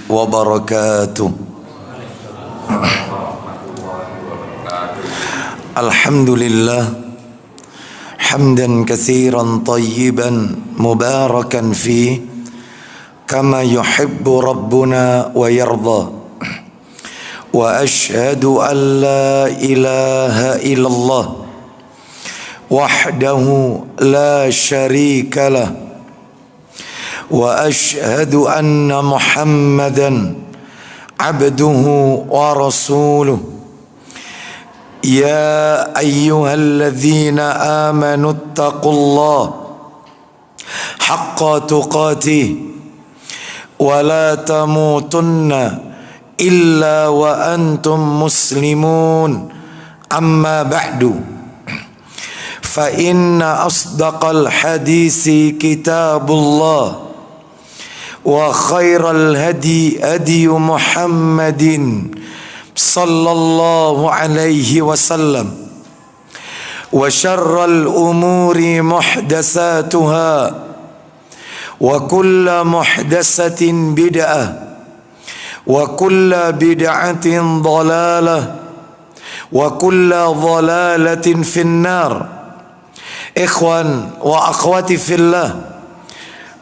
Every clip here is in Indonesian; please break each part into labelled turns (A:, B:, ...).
A: wabarakatuh. Alhamdulillah hamdan katsiran tayyiban mubarakan fi kama yuhibbu rabbuna wa yarda. Wa ashhadu an la ilaha illallah wahdahu la syarika lah. Wa ashhadu anna Muhammadan abduhu wa rasuluh. Ya ayyuhalladzina amanu ittaqullaha haqqa tuqatih wa la tamutunna illa wa antum muslimun. Amma ba'du, fa inna asdaqal hadisi kitabullah wa khairal hadi hadi Muhammadin sallallahu alaihi wasallam wa syarral umuri muhdatsatuha wa kullu muhdatsatin bid'ah wa kullu bid'atin dhalalah wa kullu dhalalatin finnar. Ikhwan wa akhwati fillah,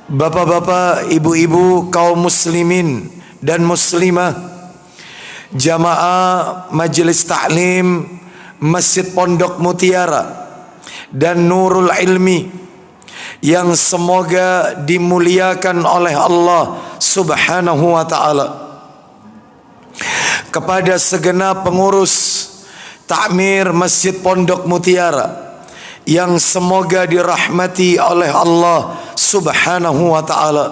A: bapak-bapak, ibu-ibu, kaum muslimin dan muslimah, jamaah majelis taklim Masjid Pondok Mutiara dan Nurul Ilmi yang semoga dimuliakan oleh Allah Subhanahu wa ta'ala. Kepada segenap pengurus takmir Masjid Pondok Mutiara yang semoga dirahmati oleh Allah Subhanahu wa ta'ala,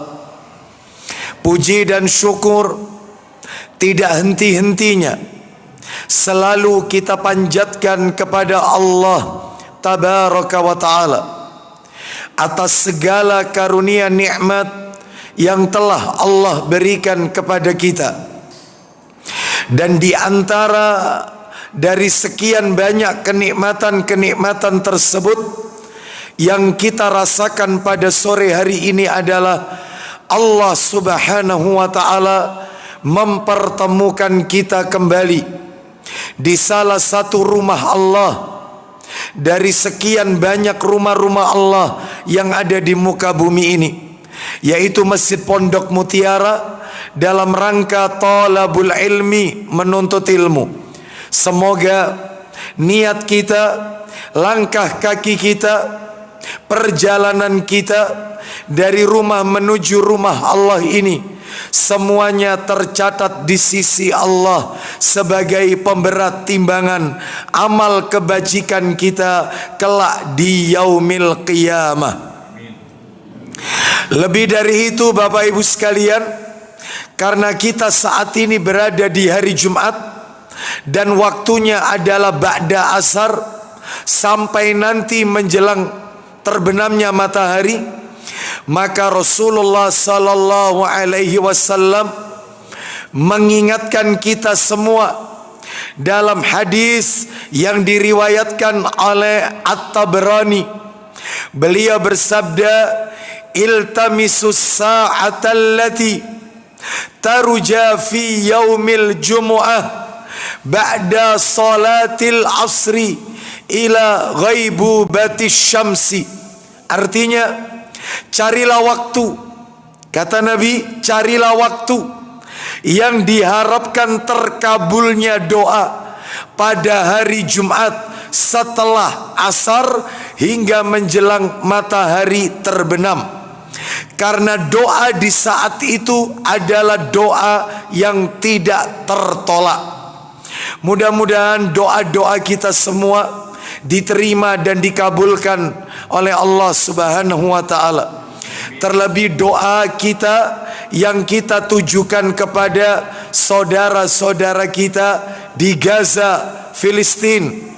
A: puji dan syukur tidak henti-hentinya selalu kita panjatkan kepada Allah Tabaraka wa ta'ala atas segala karunia nikmat yang telah Allah berikan kepada kita. Dan di antara dari sekian banyak kenikmatan-kenikmatan tersebut yang kita rasakan pada sore hari ini adalah Allah Subhanahu wa ta'ala mempertemukan kita kembali di salah satu rumah Allah dari sekian banyak rumah-rumah Allah yang ada di muka bumi ini, yaitu Masjid Pondok Mutiara, dalam rangka talabul ilmi, menuntut ilmu. Semoga niat kita, langkah kaki kita, perjalanan kita dari rumah menuju rumah Allah ini semuanya tercatat di sisi Allah sebagai pemberat timbangan amal kebajikan kita kelak di yaumil qiyamah. Lebih dari itu, Bapak Ibu sekalian, karena kita saat ini berada di hari Jumat dan waktunya adalah ba'da asar sampai nanti menjelang terbenamnya matahari, maka Rasulullah sallallahu alaihi wasallam mengingatkan kita semua dalam hadis yang diriwayatkan oleh At-Tabrani. Beliau bersabda, iltamisus sa'atal lati tarja fi yaumil jumu'ah ba'da salatil asri ila ghaibubatis syamsi. Artinya, carilah waktu, kata Nabi, carilah waktu yang diharapkan terkabulnya doa pada hari Jumat setelah asar hingga menjelang matahari terbenam. Karena doa di saat itu adalah doa yang tidak tertolak. Mudah-mudahan doa-doa kita semua diterima dan dikabulkan oleh Allah Subhanahu wa ta'ala. Terlebih doa kita yang kita tujukan kepada saudara-saudara kita di Gaza, Filistin.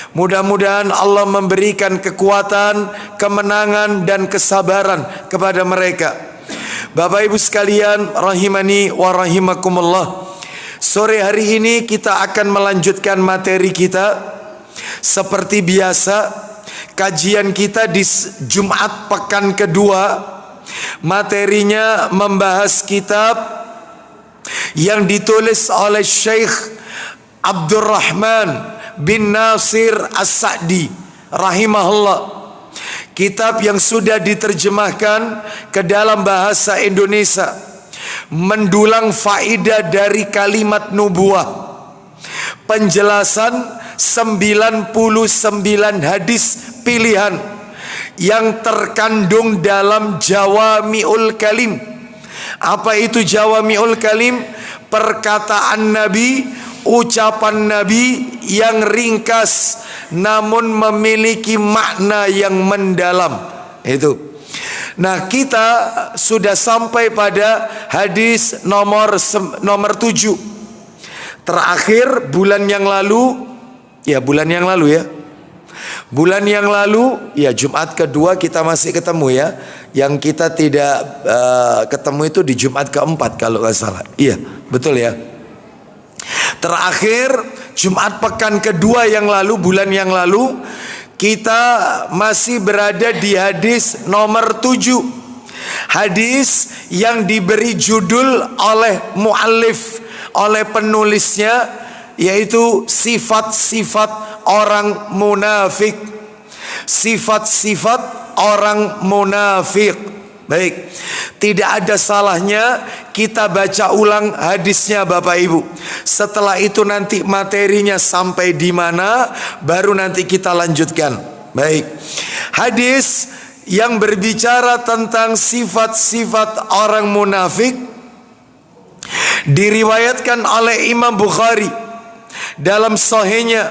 A: Mudah-mudahan Allah memberikan kekuatan, kemenangan dan kesabaran kepada mereka. Bapak Ibu sekalian, rahimani wa rahimakumullah. Sore hari ini kita akan melanjutkan materi kita. Seperti biasa, kajian kita di Jumat pekan kedua Materinya membahas kitab yang ditulis oleh Syekh Abdurrahman bin Nasir As-Sa'di rahimahullah. Kitab yang sudah diterjemahkan ke dalam bahasa Indonesia, mendulang faedah dari kalimat nubuah, penjelasan 99 hadis pilihan yang terkandung dalam Jawami'ul Kalim. Apa itu Jawami'ul Kalim? Perkataan Nabi, ucapan Nabi yang ringkas namun memiliki makna yang mendalam. Itu. Nah, kita sudah sampai pada hadis nomor 7. Terakhir bulan yang lalu ya. Bulan yang lalu ya, Jumat kedua kita masih ketemu ya. Yang kita tidak ketemu itu di Jumat keempat kalau nggak salah. Iya, betul ya. Terakhir Jumat pekan kedua yang lalu, bulan yang lalu, kita masih berada di hadis nomor 7. Hadis yang diberi judul oleh muallif, oleh penulisnya, yaitu sifat-sifat orang munafik. Sifat-sifat orang munafik. Baik, tidak ada salahnya kita baca ulang hadisnya Bapak Ibu. Setelah itu nanti materinya sampai di mana, baru nanti kita lanjutkan. Baik, hadis yang berbicara tentang sifat-sifat orang munafik diriwayatkan oleh Imam Bukhari dalam sahihnya,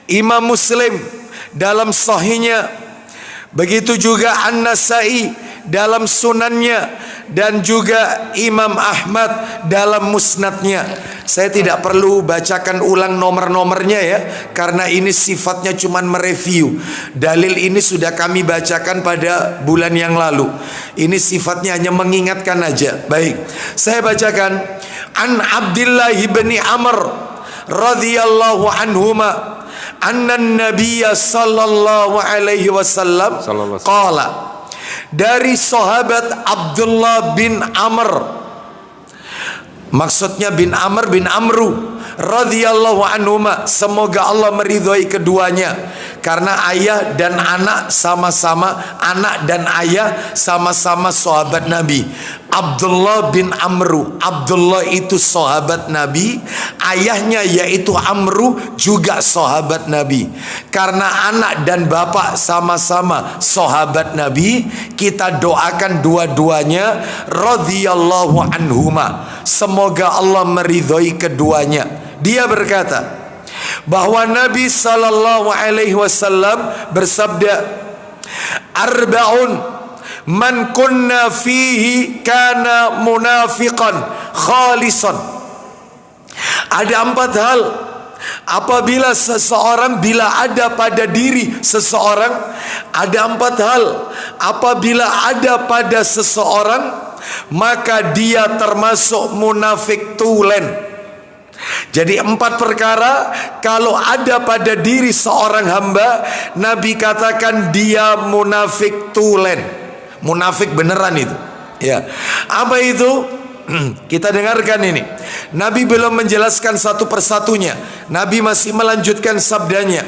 A: Imam Muslim dalam sahihnya, begitu juga An-Nasai dalam sunannya, dan juga Imam Ahmad dalam musnadnya. Saya tidak perlu bacakan ulang nomor-nomornya ya, karena ini sifatnya cuman mereview. Dalil ini sudah kami bacakan pada bulan yang lalu. Ini sifatnya hanya mengingatkan aja. Baik, saya bacakan. An Abdullah bin Amr radhiyallahu anhuma anna Nabiyya sallallahu alaihi wasallam qala, dari sahabat Abdullah bin Amr, maksudnya bin Amr bin Amru radhiyallahu anhuma, semoga Allah meridhai keduanya, karena ayah dan anak sama-sama, anak dan ayah sama-sama sahabat Nabi. Abdullah bin Amru, Abdullah itu sahabat Nabi, ayahnya yaitu Amru juga sahabat Nabi. Karena anak dan bapak sama-sama sahabat Nabi, kita doakan dua-duanya radhiyallahu anhuma, semoga Allah meridhai keduanya. Dia berkata bahwa Nabi sallallahu alaihi wasallam bersabda, arba'un man kunna fihi kana munafiqan khalisan. Ada 4 hal apabila seseorang, bila ada pada diri seseorang, ada 4 hal apabila ada pada seseorang, maka dia termasuk munafik tulen. Jadi 4 perkara kalau ada pada diri seorang hamba, Nabi katakan dia munafik tulen. Munafik beneran itu. Ya. Apa itu? Kita dengarkan ini. Nabi belum menjelaskan satu persatunya. Nabi masih melanjutkan sabdanya.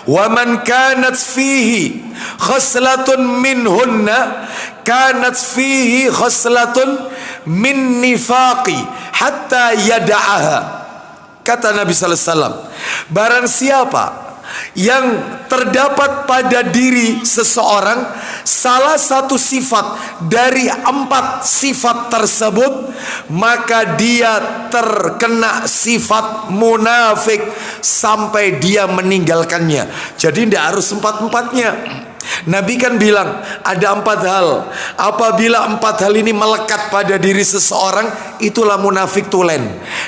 A: Wa man kanat fihi khaslatun minhunna kanat fihi khaslatun min nifaqi hatta yada'aha. Kata Nabi sallallahu alaihi wasallam, barang siapa yang terdapat pada diri seseorang salah satu sifat dari 4 sifat tersebut, maka dia terkena sifat munafik sampai dia meninggalkannya. Jadi tidak harus 4-4-nya. Nabi kan bilang ada 4 hal. Apabila 4 hal ini melekat pada diri seseorang, itulah munafik tulen.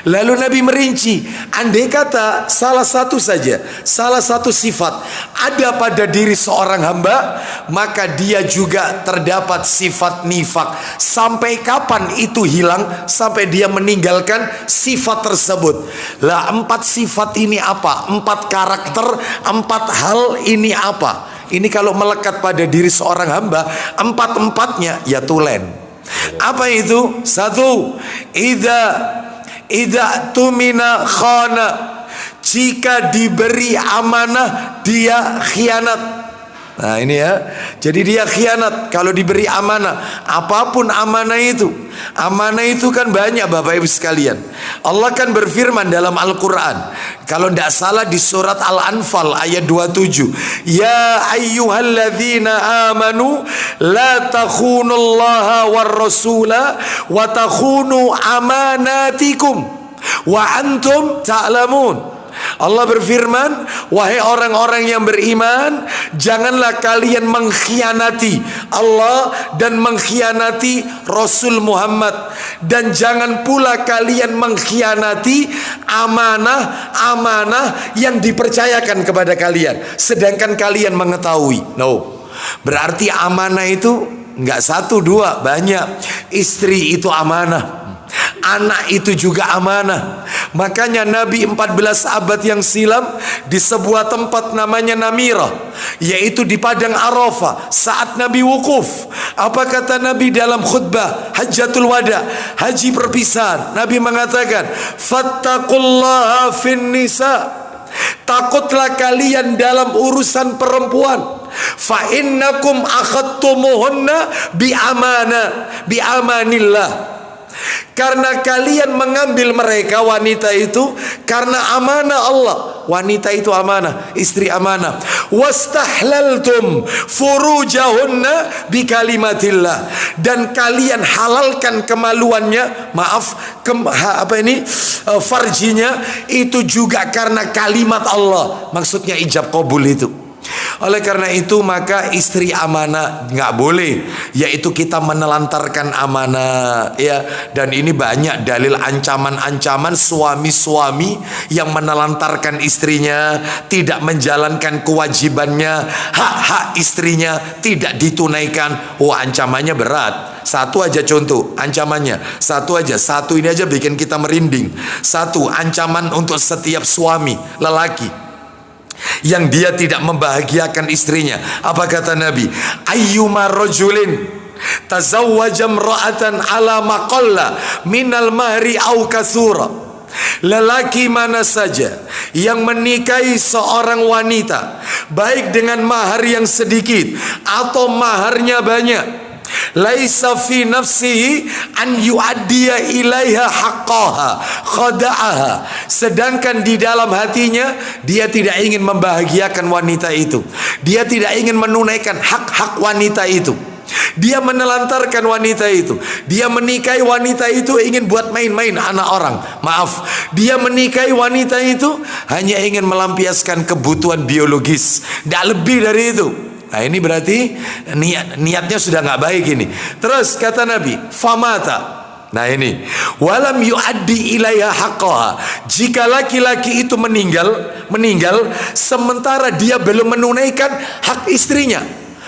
A: Lalu Nabi merinci, andai kata salah satu saja, salah satu sifat ada pada diri seorang hamba, maka dia juga terdapat sifat nifak. Sampai kapan itu hilang? Sampai dia meninggalkan sifat tersebut. Lah 4 sifat ini apa? 4 karakter, 4 hal ini apa? Ini kalau melekat pada diri seorang hamba, empat-empatnya ya tulen. Apa itu? Satu, idza tumina khana. Jika diberi amanah dia khianat. Nah ini ya, jadi dia khianat kalau diberi amanah. Apapun amanah itu. Amanah itu kan banyak Bapak Ibu sekalian. Allah kan berfirman dalam Al-Quran, kalau tidak salah di surat Al-Anfal ayat 27, ya ayyuhalladzina amanu la takhunullaha war rasula wa takhunu amanatikum wa antum ta'lamun. Allah berfirman, wahai orang-orang yang beriman, janganlah kalian mengkhianati Allah dan mengkhianati Rasul Muhammad, dan jangan pula kalian mengkhianati amanah-amanah yang dipercayakan kepada kalian sedangkan kalian mengetahui. No, berarti amanah itu nggak satu dua, banyak. Istri itu amanah, anak itu juga amanah. Makanya Nabi 14 abad yang silam di sebuah tempat namanya Namirah, yaitu di padang Arafah, saat Nabi wukuf, apa kata Nabi dalam khutbah Hajjatul Wada, haji perpisahan? Nabi mengatakan, fattaqullaha fin nisa, takutlah kalian dalam urusan perempuan. Fa innakum akhadtumuhunna bi amanillah. Karena kalian mengambil mereka wanita itu karena amanah Allah. Wanita itu amanah, istri amanah. Wastahlaltum furujahunna bi kalimatillah, dan kalian halalkan kemaluannya, farjinya itu juga karena kalimat Allah. Maksudnya ijab qabul itu. Oleh karena itu maka istri amanah nggak boleh, yaitu kita menelantarkan amanah ya. Dan ini banyak dalil ancaman-ancaman suami-suami yang menelantarkan istrinya, tidak menjalankan kewajibannya, hak-hak istrinya tidak ditunaikan. Wah, ancamannya berat. Satu aja contoh ancamannya, satu ini aja bikin kita merinding. Satu, ancaman untuk setiap suami lelaki yang dia tidak membahagiakan istrinya. Apa kata Nabi? Ayyuma rajulin tazawwaja imra'atan ala maqalla minal mahri au kasura. Lelaki mana saja yang menikahi seorang wanita, baik dengan mahar yang sedikit atau maharnya banyak, laisa fi nafsihi an yu'addiya ilaiha haqqaha khada'aha, sedangkan di dalam hatinya dia tidak ingin membahagiakan wanita itu, dia tidak ingin menunaikan hak-hak wanita itu, dia menelantarkan wanita itu, dia menikahi wanita itu ingin buat main-main anak orang. Maaf, dia menikahi wanita itu hanya ingin melampiaskan kebutuhan biologis, tidak lebih dari itu. Nah ini berarti niatnya sudah nggak baik ini. Terus kata Nabi, famata. Nah ini, walam yuaddi ilaiha haqqaha. Jika laki-laki itu meninggal sementara dia belum menunaikan hak istrinya,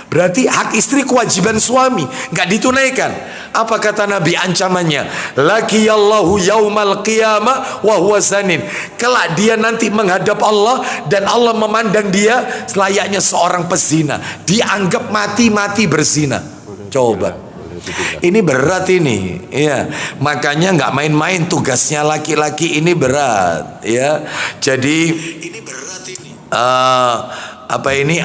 A: berarti hak istri kewajiban suami nggak ditunaikan. Apa kata Nabi ancamannya? Laqiyallahu yaumal qiyamah wa huwa zanin. Kelak dia nanti menghadap Allah dan Allah memandang dia selayaknya seorang pezina. Dianggap mati berzina. Coba. Ini berat ini, ya. Makanya nggak main-main tugasnya laki-laki ini berat, ya. Jadi ini berat ini.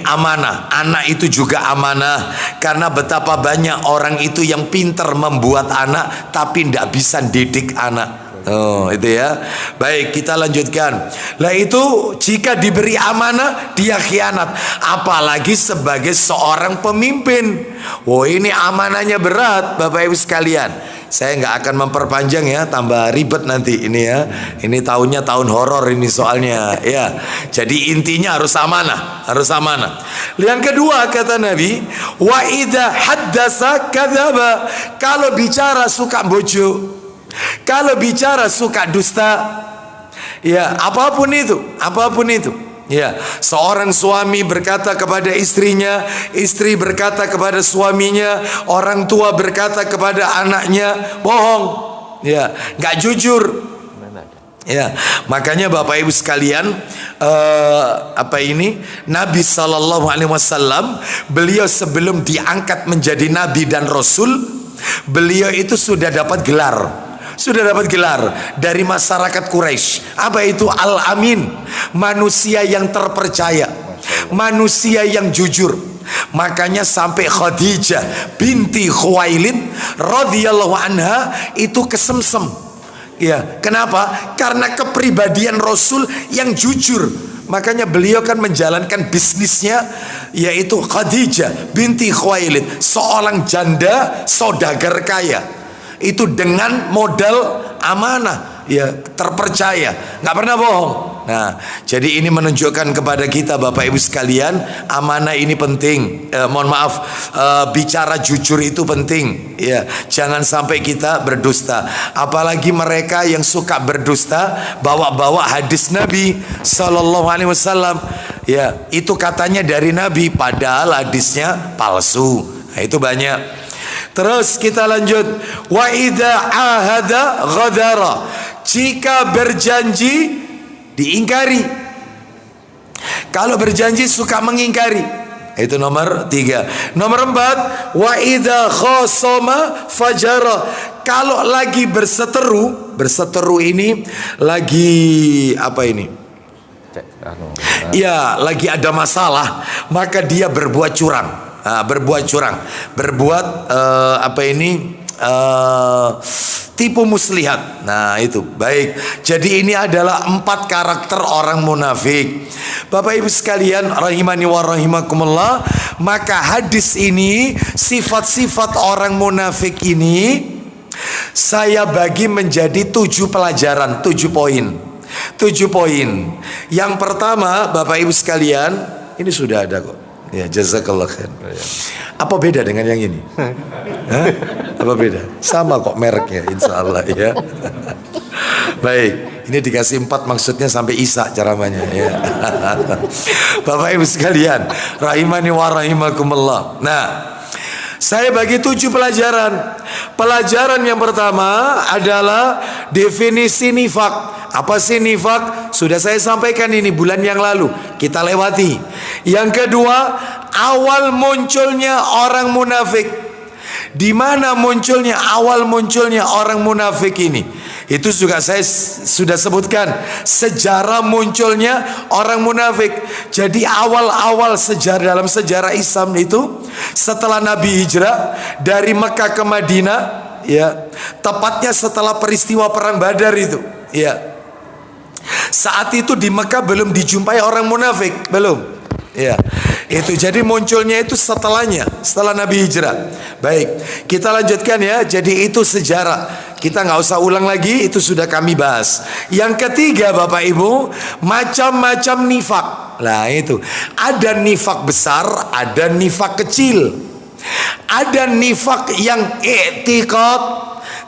A: Amanah. Anak itu juga amanah, karena betapa banyak orang itu yang pintar membuat anak tapi tidak bisa didik anak. Oh itu ya. Baik, kita lanjutkan. Lah itu jika diberi amanah dia khianat, apalagi sebagai seorang pemimpin. Oh ini amanahnya berat Bapak Ibu sekalian. Saya nggak akan memperpanjang ya, tambah ribet nanti ini ya. Ini tahunnya tahun horor ini soalnya ya. Jadi intinya harus amanah, harus amanah. Yang kedua kata Nabi, wa idza haddasa kadzaba. Kalau bicara suka bojo, kalau bicara suka dusta, ya apapun itu. Ya, seorang suami berkata kepada istrinya, istri berkata kepada suaminya, orang tua berkata kepada anaknya, bohong, ya, nggak jujur. Ya, makanya Bapak Ibu sekalian, Nabi Sallallahu Alaihi Wasallam, beliau sebelum diangkat menjadi Nabi dan Rasul, beliau itu sudah dapat gelar. Dari masyarakat Quraisy. Apa itu Al-Amin? Manusia yang terpercaya, manusia yang jujur. Makanya sampai Khadijah binti Khuwailid radhiyallahu anha itu kesemsem. Ya, kenapa? Karena kepribadian Rasul yang jujur. Makanya beliau kan menjalankan bisnisnya, yaitu Khadijah binti Khuwailid, seorang janda saudagar kaya. Itu dengan modal amanah, ya, terpercaya, nggak pernah bohong. Nah, jadi ini menunjukkan kepada kita Bapak Ibu sekalian, amanah ini penting. Bicara jujur itu penting. Ya, jangan sampai kita berdusta. Apalagi mereka yang suka berdusta, bawa-bawa hadis Nabi Sallallahu Alaihi Wasallam. Ya, itu katanya dari Nabi, padahal hadisnya palsu. Nah, itu banyak. Terus kita lanjut. Wa idza ahada ghadara. Jika berjanji diingkari. Kalau berjanji suka mengingkari. Itu nomor 3. Nomor 4, wa idza khasama fajara. Kalau lagi berseteru ini lagi apa ini? Ya, lagi ada masalah, maka dia berbuat curang. Berbuat tipu muslihat. Nah, itu baik. Jadi ini adalah 4 karakter orang munafik. Bapak Ibu sekalian rahimani wa rahimakumullah, maka hadis ini, sifat-sifat orang munafik ini saya bagi menjadi 7 pelajaran, 7 poin. 7 poin. Yang pertama, Bapak Ibu sekalian, ini sudah ada kok. Ya, jazakallah khair. Apa beda dengan yang ini? Hah? Apa beda? Sama kok mereknya, insya Allah ya. Baik, ini dikasih 4 maksudnya sampai Isa ceramahnya ya. Bapak Ibu sekalian, rahimani wa rahimakumullah. Nah, saya bagi 7 pelajaran. Pelajaran yang pertama adalah definisi nifak. Apa sih nifak? Sudah saya sampaikan ini bulan yang lalu, kita lewati. Yang kedua, awal munculnya orang munafik. Di mana awal munculnya orang munafik ini? Itu juga saya sudah sebutkan sejarah munculnya orang munafik. Jadi awal-awal dalam sejarah Islam itu, setelah Nabi hijrah dari Mekah ke Madinah, ya, tepatnya setelah peristiwa perang Badar itu, ya. Saat itu di Mekah belum dijumpai orang munafik, belum. Ya, itu jadi munculnya itu setelah Nabi hijrah. Baik, kita lanjutkan ya. Jadi itu sejarah, kita nggak usah ulang lagi, itu sudah kami bahas. Yang ketiga Bapak Ibu, macam-macam nifak. Nah itu, ada nifak besar, ada nifak kecil. Ada nifak yang i'tiqad,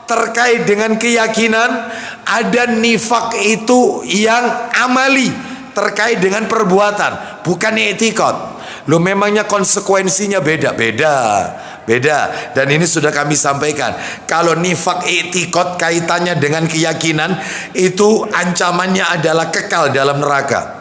A: terkait dengan keyakinan. Ada nifak itu yang amali, terkait dengan perbuatan, bukan i'tiqad. Loh, memangnya konsekuensinya beda. Dan ini sudah kami sampaikan. Kalau nifak i'tiqad kaitannya dengan keyakinan, itu ancamannya adalah kekal dalam neraka.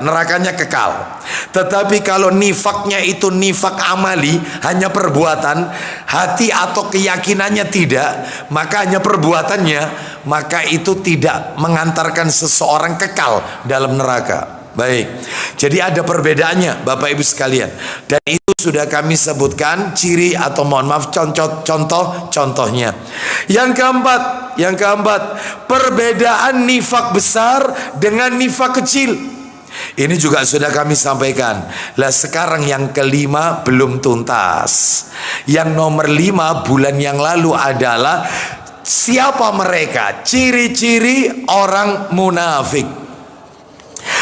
A: Nerakanya kekal. Tetapi kalau nifaknya itu nifak amali, hanya perbuatan, hati atau keyakinannya tidak, maka hanya perbuatannya, maka itu tidak mengantarkan seseorang kekal dalam neraka. Baik, jadi ada perbedaannya Bapak Ibu sekalian. Dan itu sudah kami sebutkan ciri atau mohon maaf contoh-contohnya. Yang keempat, perbedaan nifak besar dengan nifak kecil. Ini juga sudah kami sampaikan. Lah sekarang yang kelima belum tuntas. Yang nomor 5 bulan yang lalu adalah siapa mereka? Ciri-ciri orang munafik.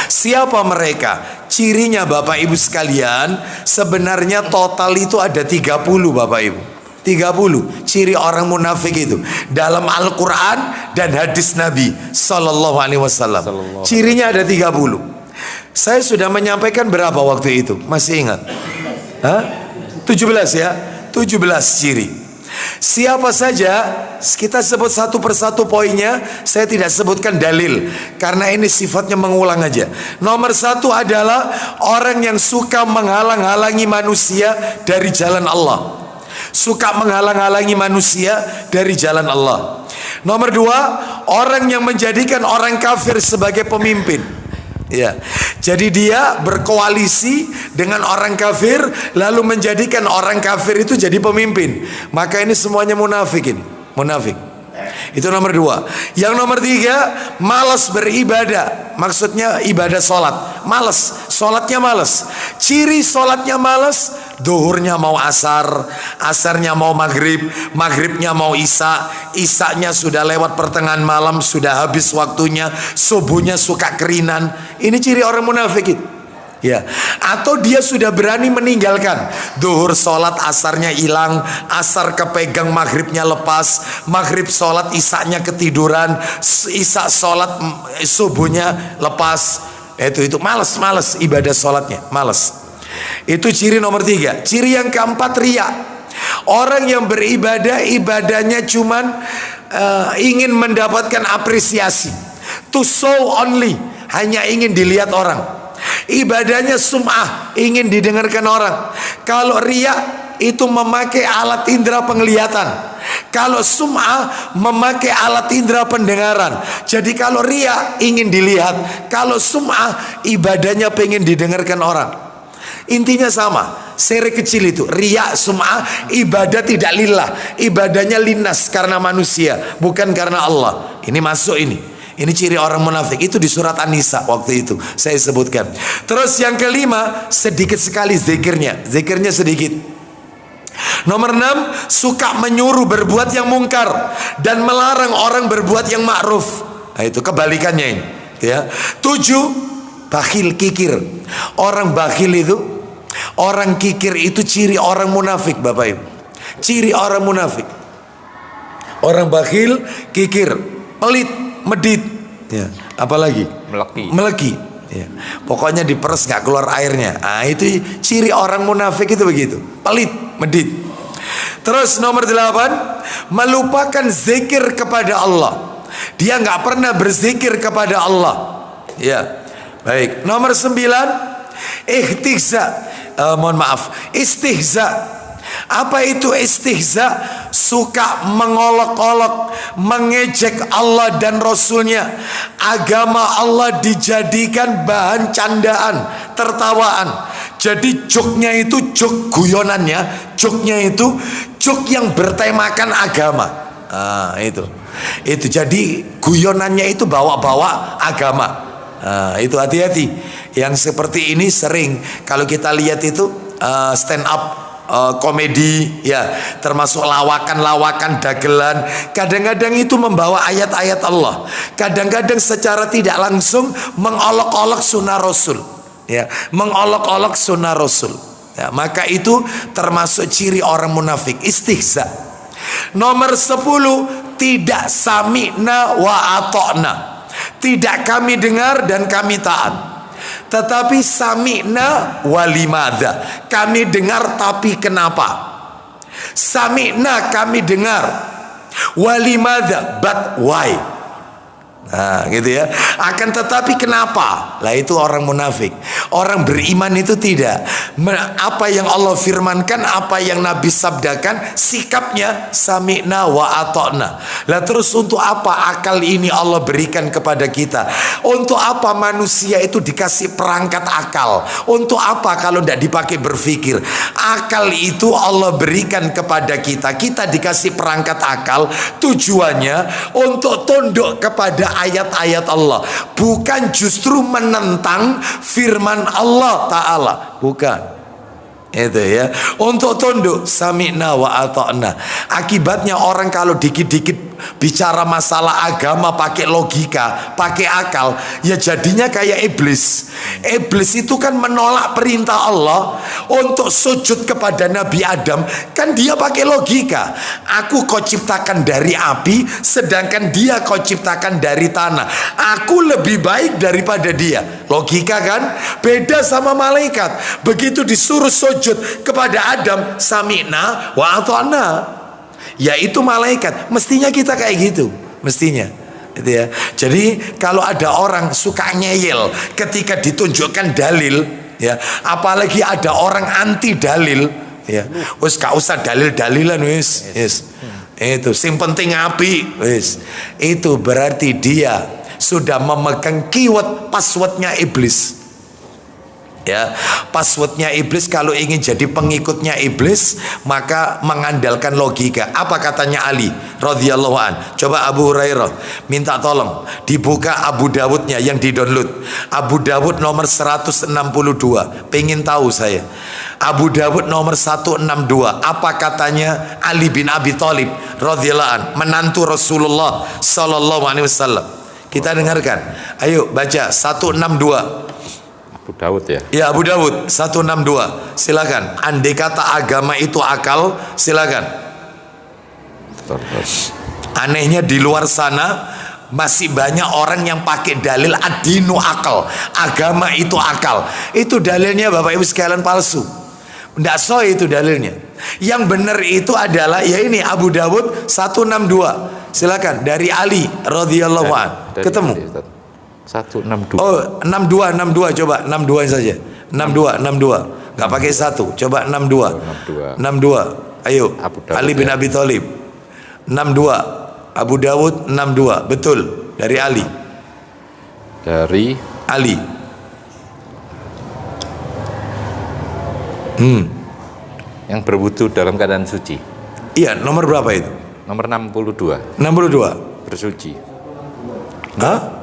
A: Siapa mereka? Cirinya Bapak Ibu sekalian, sebenarnya total itu ada 30 Bapak Ibu. 30 ciri orang munafik itu dalam Al-Quran dan hadis Nabi Sallallahu Alaihi Wasallam. Cirinya ada 30. Saya sudah menyampaikan berapa waktu itu? Masih ingat? 17 ya? 17 ciri. Siapa saja kita sebut satu persatu poinnya. Saya tidak sebutkan dalil karena ini sifatnya mengulang aja. Nomor satu adalah orang yang suka menghalang-halangi manusia dari jalan Allah. Suka menghalang-halangi manusia dari jalan Allah. Nomor dua, orang yang menjadikan orang kafir sebagai pemimpin. Ya, jadi dia berkoalisi dengan orang kafir, lalu menjadikan orang kafir itu jadi pemimpin. Maka ini semuanya munafik ini, munafik. Itu nomor dua. Yang nomor tiga, malas beribadah. Maksudnya ibadah sholat, malas, sholatnya malas. Ciri sholatnya malas, duhurnya mau asar, asarnya mau maghrib, maghribnya mau isya, isyanya sudah lewat pertengahan malam, sudah habis waktunya, subuhnya suka kerinan. Ini ciri orang munafik itu. Ya, atau dia sudah berani meninggalkan duhur sholat, asarnya hilang, asar kepegang, maghribnya lepas, maghrib sholat, isyanya ketiduran, isya sholat, subuhnya lepas. Itu malas ibadah sholatnya, malas. Itu ciri nomor tiga. Ciri yang keempat, riya. Orang yang beribadah, ibadahnya cuman ingin mendapatkan apresiasi, to show only, hanya ingin dilihat orang. Ibadahnya sum'ah, ingin didengarkan orang. Kalau riya itu memakai alat indera penglihatan. Kalau sum'ah memakai alat indera pendengaran. Jadi kalau riya ingin dilihat, kalau sum'ah ibadahnya pengen didengarkan orang. Intinya sama, seri kecil itu, riya, sum'ah, ibadah tidak lillah, ibadahnya linnas karena manusia, bukan karena Allah. Ini masuk ini. Ini ciri orang munafik. Itu di surat An-Nisa waktu itu saya sebutkan. Terus yang kelima, sedikit sekali zikirnya. Zikirnya sedikit. Nomor 6, suka menyuruh berbuat yang mungkar dan melarang orang berbuat yang ma'ruf. Nah, itu kebalikannya ini, ya. 7, bakhil, kikir. Orang bakhil itu, orang kikir itu ciri orang munafik, Bapak Ibu. Ciri orang munafik. Orang bakhil, kikir, pelit, medit, ya, apalagi meleki, ya. Pokoknya diperes nggak keluar airnya. Ah, itu ciri orang munafik itu begitu, pelit, medit. Terus nomor 8, melupakan zikir kepada Allah. Dia nggak pernah berzikir kepada Allah. Ya, baik. Nomor 9, istihza. Apa itu istihza? Suka mengolok-olok, mengejek Allah dan Rasulnya. Agama Allah dijadikan bahan candaan, tertawaan. Jadi joknya itu jok guyonannya, joknya itu jok yang bertemakan agama. Itu jadi guyonannya itu bawa-bawa agama. Itu hati-hati. Yang seperti ini sering kalau kita lihat itu stand up komedi, ya, termasuk lawakan-lawakan dagelan. Kadang-kadang itu membawa ayat-ayat Allah. Kadang-kadang secara tidak langsung mengolok-olok sunnah Rasul, ya, mengolok-olok sunnah Rasul. Ya, maka itu termasuk ciri orang munafik, istihza. Nomor 10, tidak sami'na wa ata'na. Tidak kami dengar dan kami taat. Tetapi sami'na walimada, kami dengar tapi kenapa? Sami'na, kami dengar, walimada, but why? Nah, gitu ya. Akan tetapi kenapa? Lah itu orang munafik. Orang beriman itu tidak. Apa yang Allah firmankan, apa yang Nabi sabdakan, sikapnya sami'na wa ata'na. Lah terus untuk apa akal ini Allah berikan kepada kita? Untuk apa manusia itu dikasih perangkat akal? Untuk apa kalau tidak dipakai berpikir? Akal itu Allah berikan kepada kita. Kita dikasih perangkat akal, tujuannya untuk tunduk kepada ayat-ayat Allah, bukan justru menentang firman Allah Ta'ala, bukan. Itu ya, untuk tunduk, sami'na wa ata'na. Akibatnya orang kalau dikit-dikit bicara masalah agama pakai logika, pakai akal, ya jadinya kayak iblis. Iblis itu kan menolak perintah Allah untuk sujud kepada Nabi Adam. Kan dia pakai logika, aku kau ciptakan dari api, sedangkan dia kau ciptakan dari tanah. Aku lebih baik daripada dia. Logika kan? Beda sama malaikat. Begitu disuruh sujud kepada Adam, sami'na wa ata'na. yaitu malaikat. Mestinya kita kayak gitu, mestinya. Gitu ya. Jadi kalau ada orang suka ngeyel ketika ditunjukkan dalil, ya, apalagi ada orang anti dalil, ya, wis gak usah dalil-dalilan wis. Itu sing penting api wis. Itu berarti dia sudah memegang keyword passwordnya iblis. Ya, passwordnya iblis. Kalau ingin jadi pengikutnya iblis, maka mengandalkan logika. Apa katanya Ali radhiyallahu an? Coba Abu Hurairah minta tolong dibuka Abu Dawudnya yang di-download. Abu Dawud nomor 162. Pengen tahu saya. Abu Dawud nomor 162. Apa katanya Ali bin Abi Thalib radhiyallahu an, menantu Rasulullah sallallahu alaihi wasallam? Kita dengarkan. Ayo baca 162.
B: Abu Dawud ya?
A: Ya, Abu Dawud 162. Silakan. Andai kata agama itu akal, silakan. Anehnya di luar sana masih banyak orang yang pakai dalil ad-dinu akal. Agama itu akal. Itu dalilnya Bapak Ibu sekalian palsu. Tidak sahih itu dalilnya. Yang benar itu adalah ya ini Abu Dawud 162. Silakan dari Ali radhiyallahu an. Ketemu.
B: 162.
A: Oh, 62 coba 62 saja. 62 enggak pakai 1. Coba 62. 62. Ayo. Ali bin Abi Thalib. 62. Abu Dawud 62. Betul. Dari Ali.
B: Dari
A: Ali.
B: Yang berwudu dalam keadaan suci.
A: Iya, nomor berapa itu?
B: Nomor 62.
A: 62.
B: Bersuci.
A: Hah?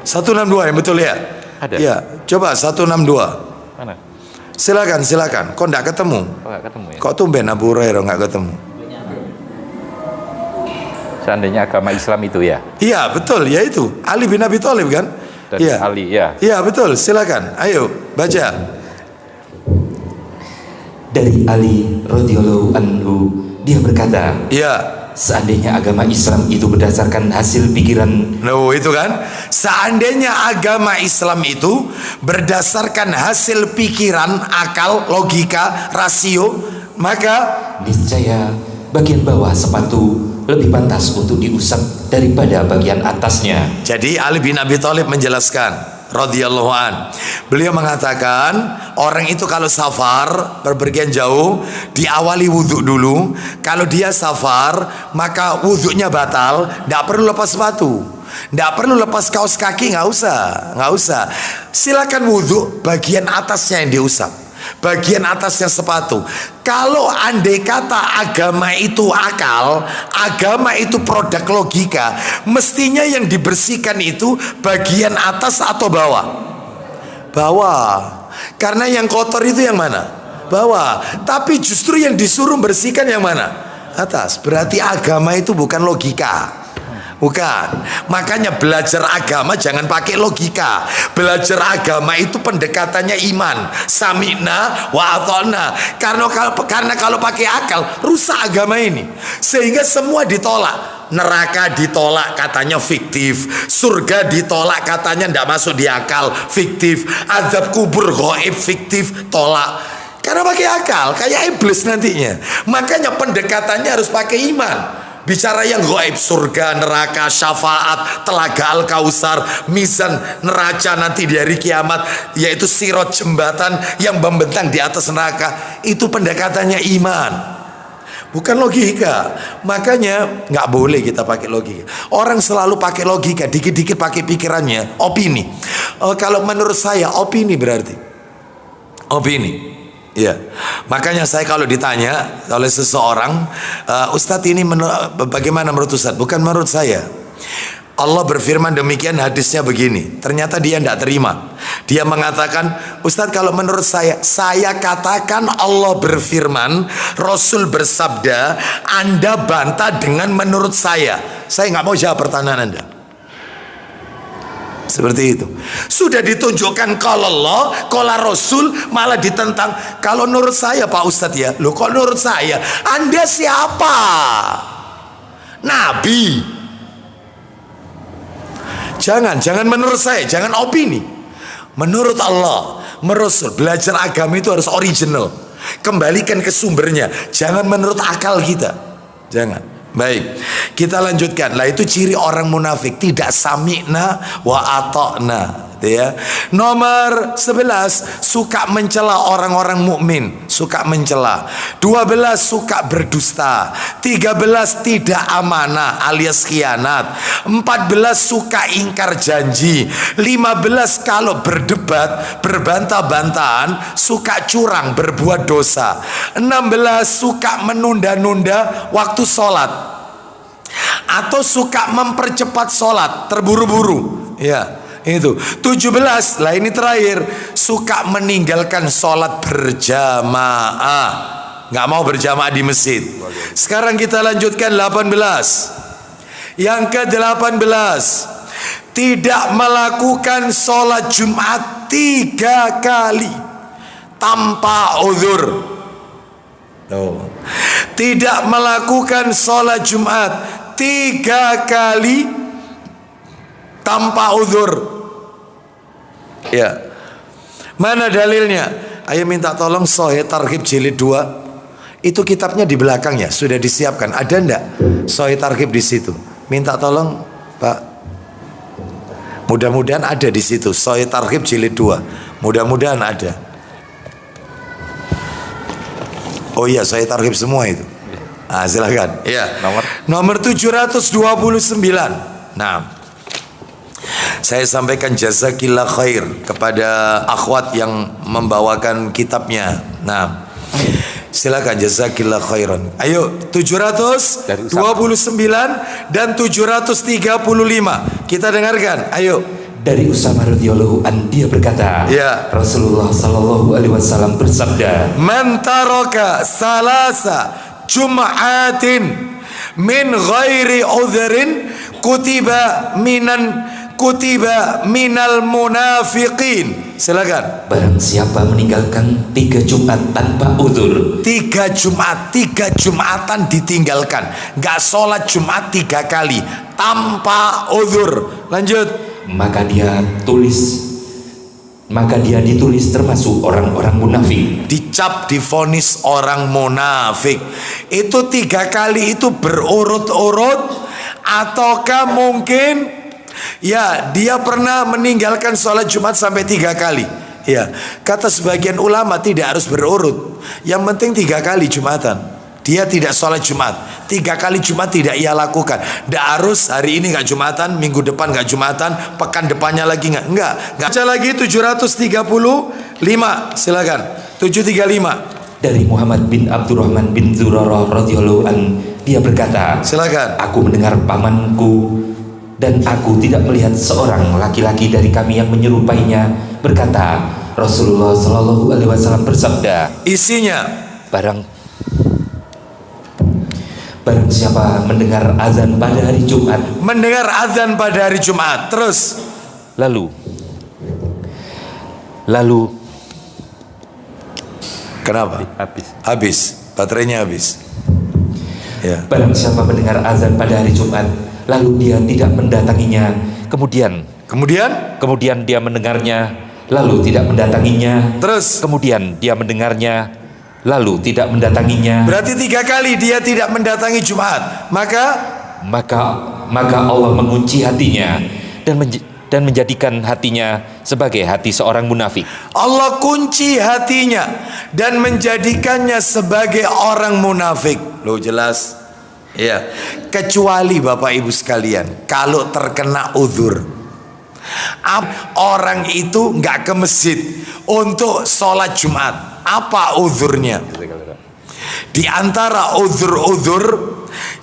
A: 162 yang betul ya?
B: Ada.
A: Ya, coba 162.
B: Mana?
A: Silakan. Kok enggak ketemu?
B: Oh, enggak ketemu ya?
A: Kok tumben Abu Hurairah enggak ketemu?
B: Seandainya agama Islam itu ya?
A: Iya, betul, ya itu. Ali bin Abi Thalib kan?
B: Dari
A: Iya.
B: Ali ya.
A: Iya, betul. Silakan. Ayo, baca.
C: Dari Ali radhiyallahu anhu, dia berkata,
A: Iya.
C: seandainya agama Islam itu berdasarkan hasil pikiran.
A: Loh, itu kan? Seandainya agama Islam itu berdasarkan hasil pikiran, akal, logika, rasio, maka
C: Niscaya bagian bawah sepatu lebih pantas untuk diusap daripada bagian atasnya.
A: jadi Ali bin Abi Thalib menjelaskan radhiyallahu an. Beliau mengatakan orang itu kalau safar berpergian jauh diawali wudhu dulu. Kalau dia safar maka wudhunya batal, tidak perlu lepas sepatu, tidak perlu lepas kaos kaki, nggak usah. Silakan wudhu bagian atasnya yang diusap, bagian atasnya sepatu. Kalau andai kata agama itu akal, agama itu produk logika, mestinya yang dibersihkan itu bagian atas atau bawah? Bawah. Karena yang kotor itu yang mana? Bawah. Tapi justru yang disuruh bersihkan yang mana? Atas. Berarti agama itu bukan logika. Bukan. Makanya belajar agama jangan pakai logika. Belajar agama itu pendekatannya iman. Sami'na wa ata'na. Karena kalau pakai akal rusak agama ini. Sehingga semua ditolak. Neraka ditolak katanya fiktif. Surga ditolak katanya tidak masuk di akal, fiktif. Azab kubur gaib fiktif, tolak. Karena pakai akal kayak iblis nantinya. Makanya pendekatannya harus pakai iman. Bicara yang gaib, surga, neraka, syafaat, telaga Al-Kausar, mizan, neraca nanti di hari kiamat, yaitu sirot, jembatan yang membentang di atas neraka. Itu pendekatannya iman, bukan logika. Makanya nggak boleh kita pakai logika. Orang selalu pakai logika, dikit-dikit pakai pikirannya, opini. Kalau menurut saya opini berarti opini. Ya, makanya saya kalau ditanya oleh seseorang, Ustadz ini bagaimana menurut Ustadz? Bukan menurut saya. Allah berfirman demikian, hadisnya begini. Ternyata dia tidak terima. Dia mengatakan, Ustadz kalau menurut saya katakan Allah berfirman, Rasul bersabda, Anda bantah dengan menurut saya. Saya nggak mau jawab pertanyaan Anda. Seperti itu. Sudah ditunjukkan kalau Allah, kalau Rasul, malah ditentang. Kalau menurut saya Pak Ustadz ya, loh kok menurut saya? Anda siapa? Nabi. Jangan menurut saya, jangan opini. Menurut Allah, Rasul, belajar agama itu harus original. Kembalikan ke sumbernya. Jangan menurut akal kita. Jangan. Baik, kita lanjutkan. Lah itu ciri orang munafik, tidak sami'na wa ata'na. Ya. Nomor 11, suka mencela orang-orang mukmin, suka mencela. 12, suka berdusta. 13, tidak amanah alias khianat. 14, suka ingkar janji. 15, kalau berdebat, berbantah-bantahan, suka curang, berbuat dosa. 16, suka menunda-nunda waktu sholat, atau suka mempercepat sholat, terburu-buru. Ya. Itu 17, lah ini terakhir, suka meninggalkan sholat berjamaah, nggak mau berjamaah di masjid. Sekarang kita lanjutkan 18. Yang ke-18, tidak melakukan sholat Jumat 3 kali tanpa uzur. Tidak melakukan sholat Jumat 3 kali tanpa uzur. Ya. Mana dalilnya? Ayo minta tolong Sahih Targhib jilid 2. Itu kitabnya di belakangnya sudah disiapkan. Ada enggak Sahih Targhib di situ? Minta tolong, Pak. Mudah-mudahan ada di situ Sahih Targhib jilid 2. Mudah-mudahan ada. Oh iya, Sahih Targhib semua itu. Ah, silakan. Ya. Nomor 729. Nah, saya sampaikan jazakillah khair kepada akhwat yang membawakan kitabnya. Nah, silakan jazakillah khairan. Ayo 729 dan 735 kita dengarkan. Ayo.
C: Dari Usamah radhiyallahu an, dia berkata, ya, Rasulullah sallallahu alaihi wasallam bersabda,
A: "Man taraka salasa jum'atin min ghairi udhrin kutiba minal munafiqin." Silakan.
C: Barang siapa meninggalkan 3 Jumat tanpa uzur.
A: 3 Jumatan ditinggalkan, nggak sholat Jumat 3 kali tanpa uzur. Lanjut.
C: Maka dia ditulis termasuk orang-orang munafik.
A: Dicap, divonis orang munafik. Itu 3 kali itu berurut-urut, ataukah mungkin ya dia pernah meninggalkan sholat Jumat sampai 3 kali. Ya, kata sebagian ulama tidak harus berurut, yang penting 3 kali Jumatan. Dia tidak sholat Jumat 3 kali Jumat tidak ia lakukan. Tidak harus hari ini nggak Jumatan, minggu depan nggak Jumatan, pekan depannya lagi nggak. Baca lagi 735. Silakan 735.
C: Dari Muhammad bin Abdurrahman bin Zurarah radhiyallahu an, dia berkata,
A: silakan.
C: Aku mendengar pamanku dan aku tidak melihat seorang laki-laki dari kami yang menyerupainya berkata, Rasulullah Shallallahu Alaihi Wasallam bersabda,
A: isinya,
C: barang siapa mendengar azan pada hari Jumat,
A: terus
C: lalu
A: kenapa? Habis baterainya habis. Ya.
C: Barang siapa mendengar azan pada hari Jumat, lalu dia tidak mendatanginya, kemudian dia mendengarnya, lalu tidak mendatanginya,
A: terus
C: kemudian dia mendengarnya, lalu tidak mendatanginya.
A: Berarti 3 kali dia tidak mendatangi Jumat.
C: Maka Allah mengunci hatinya dan menjadikan hatinya sebagai hati seorang munafik.
A: Allah kunci hatinya dan menjadikannya sebagai orang munafik. Loh, jelas. Ya, kecuali Bapak Ibu sekalian, kalau terkena uzur, orang itu nggak ke masjid untuk sholat Jumat. Apa uzurnya? Di antara uzur-uzur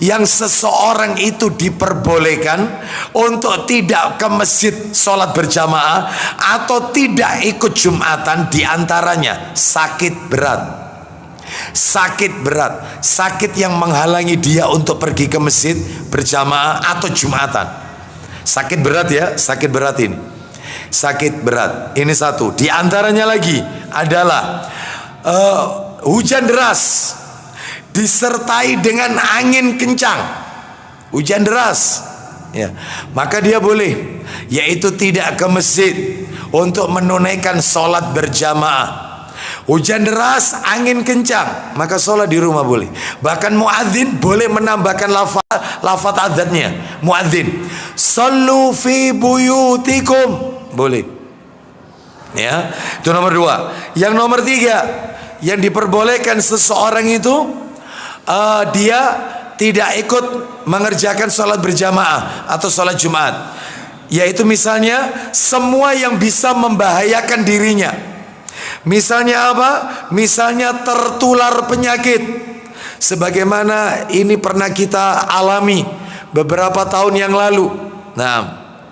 A: yang seseorang itu diperbolehkan untuk tidak ke masjid sholat berjamaah atau tidak ikut Jumatan, di antaranya sakit berat, sakit yang menghalangi dia untuk pergi ke masjid berjamaah atau Jumatan. Sakit berat ya, sakit berat ini. Sakit berat ini satu. Di antaranya lagi adalah hujan deras disertai dengan angin kencang, hujan deras, ya, maka dia boleh, yaitu tidak ke masjid untuk menunaikan sholat berjamaah. hujan deras, angin kencang, maka sholat di rumah boleh. Bahkan muadzin boleh menambahkan lafaz adzannya. Muadzin, sallu fi buyutikum, boleh. Ya, itu nomor 2. Yang nomor 3, yang diperbolehkan seseorang itu dia tidak ikut mengerjakan sholat berjamaah atau sholat Jumat, yaitu misalnya semua yang bisa membahayakan dirinya. Misalnya apa? Misalnya tertular penyakit, sebagaimana ini pernah kita alami beberapa tahun yang lalu. Nah,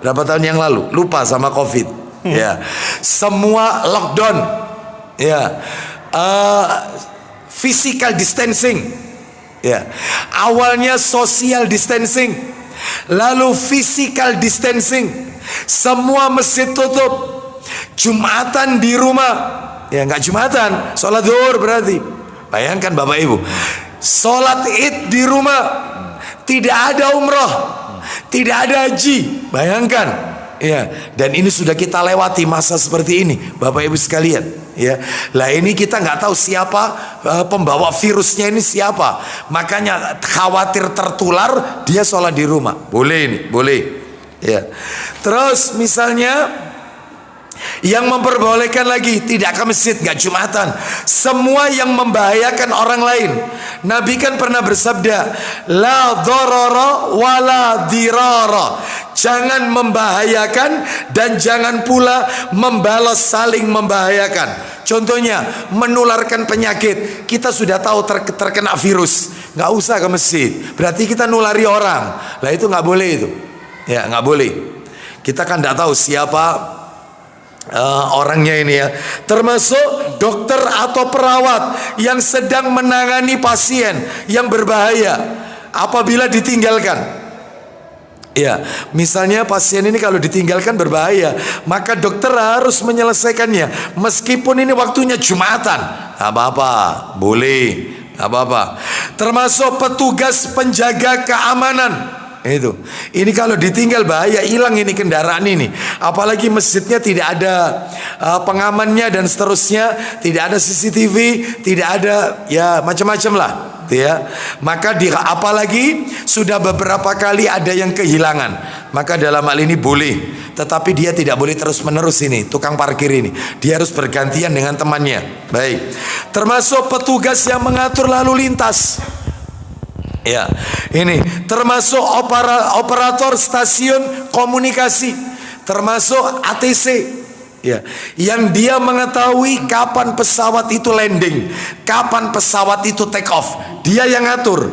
A: berapa tahun yang lalu? Lupa sama COVID. Ya, semua lockdown. Ya, physical distancing. Ya, awalnya social distancing, lalu physical distancing. Semua masjid tutup. Jumatan di rumah. Ya, nggak Jumatan, sholat zuhur berarti. Bayangkan Bapak Ibu, sholat id di rumah, tidak ada umroh, tidak ada haji. Bayangkan. Ya, dan ini sudah kita lewati masa seperti ini, Bapak Ibu sekalian. Ya, lah ini kita nggak tahu siapa pembawa virusnya ini siapa. Makanya khawatir tertular, dia sholat di rumah. Boleh ini, boleh. Ya. Terus misalnya yang memperbolehkan lagi tidak ke masjid, nggak Jumatan, semua yang membahayakan orang lain. Nabi kan pernah bersabda, la dharara wala dirara. Jangan membahayakan dan jangan pula membalas saling membahayakan. Contohnya menularkan penyakit. Kita sudah tahu terkena virus, nggak usah ke masjid. Berarti kita nulari orang. Lah itu nggak boleh itu. Ya, nggak boleh. Kita kan nggak tahu siapa orangnya ini ya. Termasuk dokter atau perawat yang sedang menangani pasien yang berbahaya, apabila ditinggalkan. Ya, misalnya pasien ini kalau ditinggalkan berbahaya, maka dokter harus menyelesaikannya. Meskipun ini waktunya Jumatan, apa-apa, boleh, apa-apa. Termasuk petugas penjaga keamanan. Itu. Ini kalau ditinggal bahaya, hilang ini kendaraan ini. Apalagi masjidnya tidak ada pengamannya dan seterusnya, tidak ada CCTV, tidak ada ya macam-macam lah. Ya, maka apalagi sudah beberapa kali ada yang kehilangan, maka dalam hal ini boleh, tetapi dia tidak boleh terus menerus ini tukang parkir ini, dia harus bergantian dengan temannya. Baik, termasuk petugas yang mengatur lalu lintas. Ya, ini termasuk operator stasiun komunikasi, termasuk ATC. Ya, yang dia mengetahui kapan pesawat itu landing, kapan pesawat itu take off, dia yang ngatur.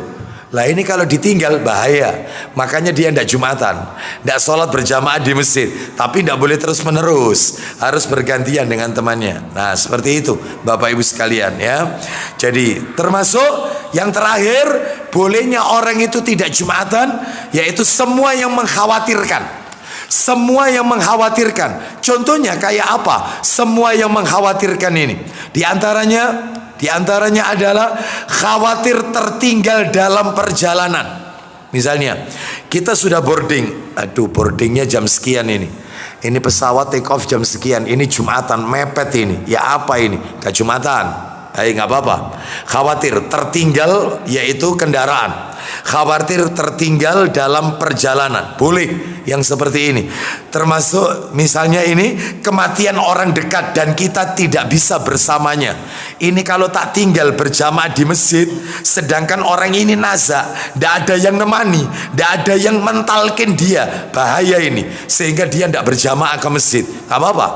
A: Lah ini kalau ditinggal bahaya, makanya dia tidak Jumatan, tidak sholat berjamaah di masjid, tapi tidak boleh terus menerus, harus bergantian dengan temannya. Nah seperti itu Bapak Ibu sekalian ya. Jadi termasuk yang terakhir, bolehnya orang itu tidak Jumatan, yaitu semua yang mengkhawatirkan. Semua yang mengkhawatirkan. Contohnya kayak apa? Semua yang mengkhawatirkan ini. Di antaranya adalah khawatir tertinggal dalam perjalanan. Misalnya, kita sudah boarding. Aduh, boardingnya jam sekian ini. Ini pesawat take off jam sekian. Ini Jumatan, mepet ini. Ya apa ini? Gak Jumatan. Nggak apa-apa. Khawatir tertinggal yaitu kendaraan. Khawatir tertinggal dalam perjalanan, boleh yang seperti ini. Termasuk misalnya ini kematian orang dekat dan kita tidak bisa bersamanya. Ini kalau tak tinggal berjamaah di masjid, sedangkan orang ini naza, tidak ada yang nemani, tidak ada yang mentalkin dia, bahaya ini, sehingga dia tidak berjamaah ke masjid. Gak apa-apa.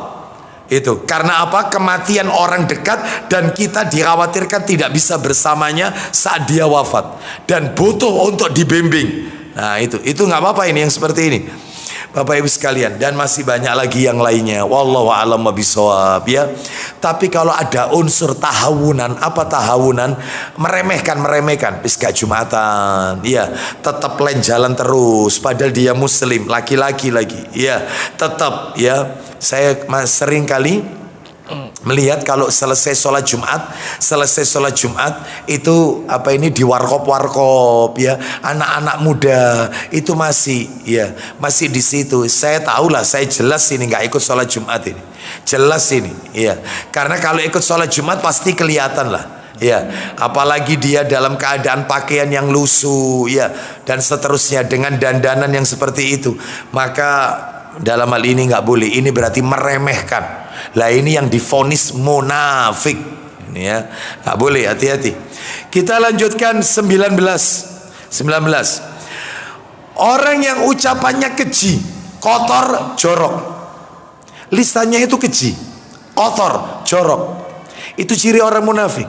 A: Itu karena apa? Kematian orang dekat dan kita dikhawatirkan tidak bisa bersamanya saat dia wafat dan butuh untuk dibimbing. Nah itu nggak apa-apa ini yang seperti ini Bapak Ibu sekalian, dan masih banyak lagi yang lainnya. Wallahu a'lam bishawab ya. Tapi kalau ada unsur tahawunan, apa tahawunan? Meremehkan, gak Jumatan, ya tetap lain jalan terus, padahal dia muslim, laki-laki lagi, ya tetap ya. Saya sering kali melihat kalau selesai sholat Jumat itu apa ini di warkop ya, anak-anak muda itu masih di situ. Saya tahulah, saya jelas ini nggak ikut sholat Jumat ini, jelas ini ya, karena kalau ikut sholat Jumat pasti kelihatan lah ya, apalagi dia dalam keadaan pakaian yang lusuh ya, dan seterusnya dengan dandanan yang seperti itu, maka dalam hal ini nggak boleh. Ini berarti meremehkan. Lah ini yang divonis munafik. Ini ya, nggak boleh, hati-hati. Kita lanjutkan 19. Orang yang ucapannya keji, kotor, jorok. Lisannya itu keji, kotor, jorok. Itu ciri orang munafik.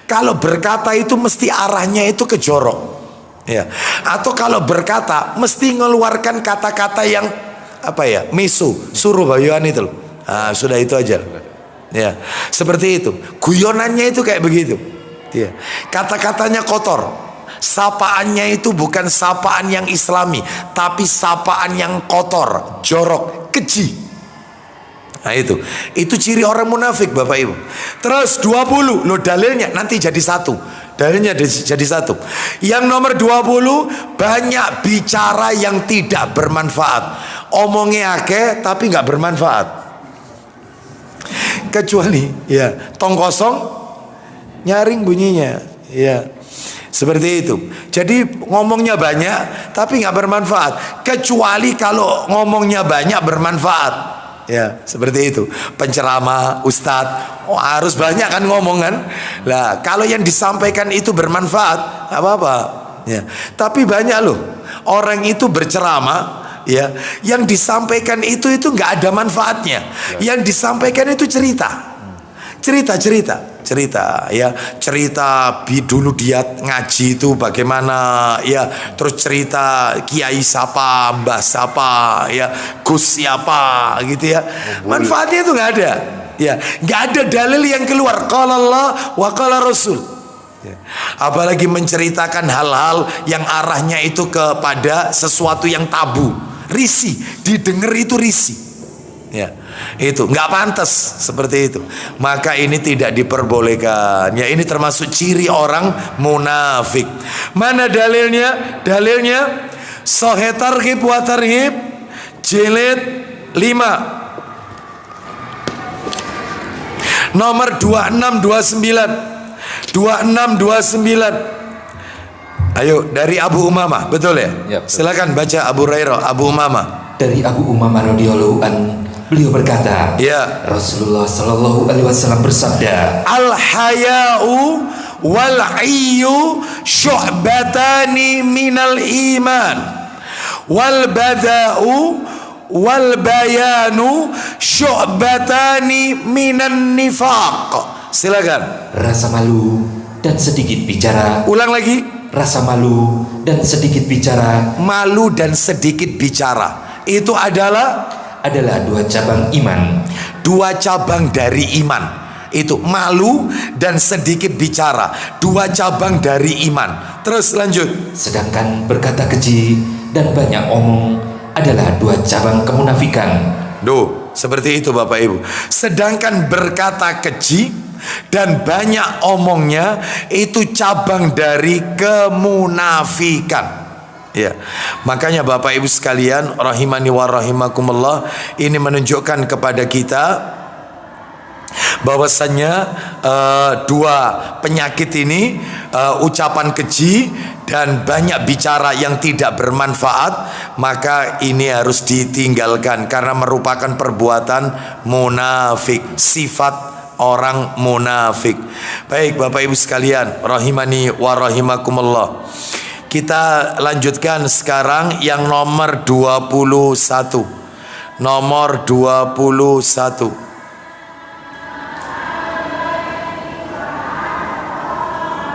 A: Kalau berkata itu mesti arahnya itu ke jorok. Ya. Atau kalau berkata mesti ngeluarkan kata-kata yang apa ya, misu, suruh bayuan itu loh. Sudah itu aja ya, seperti itu. Guyonannya itu kayak begitu ya. Kata-katanya kotor, sapaannya itu bukan sapaan yang islami, tapi sapaan yang kotor, jorok, keji. Nah itu ciri orang munafik Bapak Ibu. Terus 20 lo dalilnya nanti jadi satu. Dalilnya jadi satu. Yang nomor 20, banyak bicara yang tidak bermanfaat. Omongnya akeh tapi nggak bermanfaat. Kecuali ya tong kosong nyaring bunyinya ya, seperti itu. Jadi ngomongnya banyak tapi nggak bermanfaat. Kecuali kalau ngomongnya banyak bermanfaat ya, seperti itu. Penceramah, ustadz, harus banyak kan ngomongan lah. Kalau yang disampaikan itu bermanfaat nggak apa-apa ya. Tapi banyak loh orang itu berceramah ya, yang disampaikan itu nggak ada manfaatnya. Yang disampaikan itu cerita ya, cerita dulu dia ngaji itu bagaimana ya, terus cerita kiai siapa, mbah siapa ya, gus siapa gitu ya. Manfaatnya itu nggak ada ya, nggak ada dalil yang keluar qala Allah wa qala Rasul ya. Apalagi menceritakan hal-hal yang arahnya itu kepada sesuatu yang tabu, risih, didengar itu risih ya, itu nggak pantas seperti itu. Maka ini tidak diperbolehkan ya, ini termasuk ciri orang munafik. Mana dalilnya? Dalilnya Sahih Targhib wa Tarhib jilid 5 nomor 2629. Ayo dari Abu Umamah, betul ya?
B: Ya, betul.
A: Silakan baca Abu Hurairah, Abu Umamah.
C: Dari Abu Umamah radhiyallahu an, beliau berkata,
A: Ya.
C: Rasulullah sallallahu alaihi wasallam bersabda,
A: Al-haya'u wal-'iyyu syu'batani minal iman, wal bada'u wal bayanu syu'batani minan nifaq. Silakan.
C: rasa malu dan sedikit bicara.
A: Ulang lagi.
C: Rasa malu dan sedikit bicara.
A: Malu dan sedikit bicara itu adalah
C: dua cabang iman.
A: Dua cabang dari iman. Itu malu dan sedikit bicara, dua cabang dari iman. Terus lanjut.
C: Sedangkan berkata keji dan banyak omong adalah dua cabang kemunafikan.
A: Seperti itu Bapak Ibu. Sedangkan berkata keji dan banyak omongnya itu cabang dari kemunafikan ya. Makanya Bapak Ibu sekalian rahimani wa rahimakumullah, ini menunjukkan kepada kita bahwasannya dua penyakit ini, ucapan keji dan banyak bicara yang tidak bermanfaat, maka ini harus ditinggalkan karena merupakan perbuatan munafik, sifat orang munafik. Baik Bapak Ibu sekalian rahimani wa rahimakumullah, kita lanjutkan sekarang yang nomor 21. Nomor 21.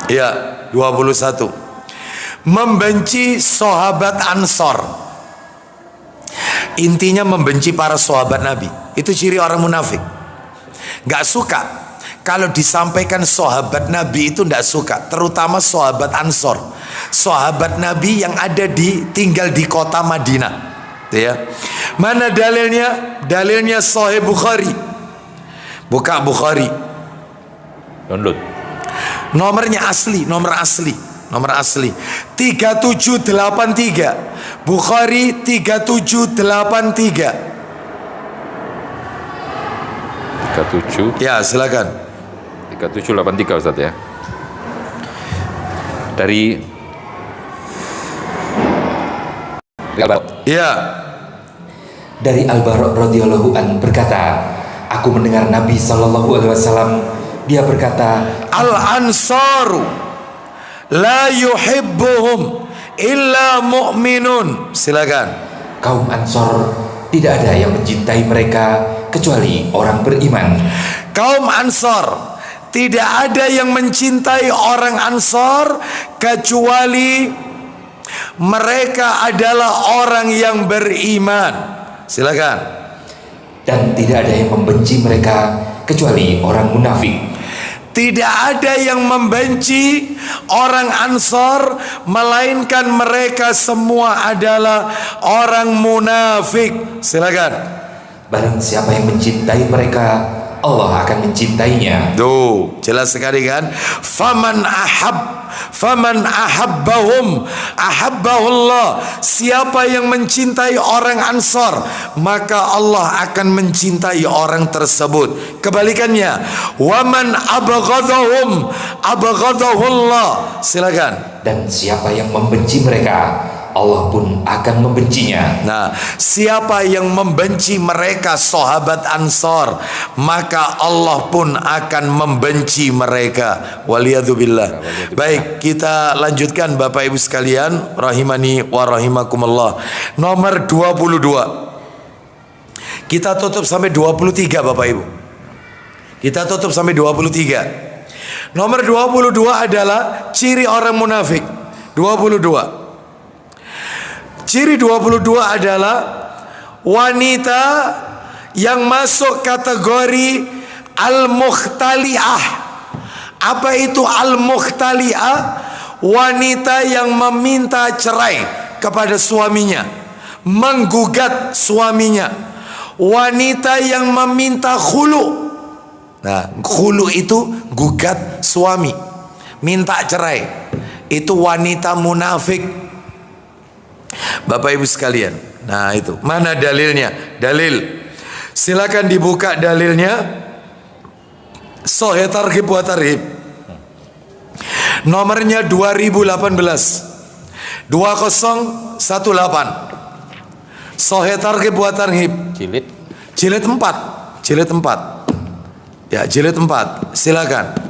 A: Ya, 21. Membenci sahabat Ansor. Intinya membenci para sahabat Nabi. Itu ciri orang munafik. Gak suka kalau disampaikan sahabat Nabi, itu gak suka. Terutama sahabat Ansor, sahabat Nabi yang ada tinggal di kota Madinah ya. Mana dalilnya? Dalilnya Sahih Bukhari. Buka Bukhari.
B: Download.
A: Nomornya asli, nomor asli 3783. Bukhari 3783.
B: 37.
A: Ya, silakan.
B: 3783 Ustaz ya. Dari
A: Ya.
C: Dari Al-Bara' radhiyallahu an berkata, aku mendengar Nabi sallallahu alaihi wasallam, dia berkata,
A: Al-Ansaru la yuhibbuhum illa mu'minun. Silakan.
C: kaum Ansor tidak ada yang mencintai mereka kecuali orang beriman.
A: Kaum Ansor, tidak ada yang mencintai orang Ansor kecuali mereka adalah orang yang beriman. Silakan.
C: Dan tidak ada yang membenci mereka kecuali orang munafik.
A: Tidak ada yang membenci orang Ansor melainkan mereka semua adalah orang munafik. Silakan.
C: Barang siapa yang mencintai mereka, Allah akan mencintainya.
A: Tuh, jelas sekali kan? Faman ahabbahum ahabbahullah. Siapa yang mencintai orang Ansor, maka Allah akan mencintai orang tersebut. Kebalikannya, waman abghadahum abghadahullah. Silakan.
C: Dan siapa yang membenci mereka, Allah pun akan membencinya.
A: Nah, siapa yang membenci mereka sahabat Ansor, maka Allah pun akan membenci mereka. Waliyadzubillah. Baik, kita lanjutkan Bapak Ibu sekalian, rahimani wa rahimakumullah. Nomor 22. Kita tutup sampai 23 Bapak Ibu. Kita tutup sampai 23. Nomor 22 adalah ciri orang munafik. 22. Ciri 22 adalah wanita yang masuk kategori al-mukhtali'ah. Apa itu al-mukhtali'ah? Wanita yang meminta cerai kepada suaminya, menggugat suaminya. Wanita yang meminta khulu. Nah, khulu itu gugat suami, minta cerai. Itu wanita munafik. Bapak Ibu sekalian, nah itu mana dalilnya? Dalil, silakan dibuka dalilnya. Sahih Targhib wa Tarhib, nomornya 2018 2018. Sahih Targhib wa Tarhib, jilid 4. Ya, jilid 4. Silakan.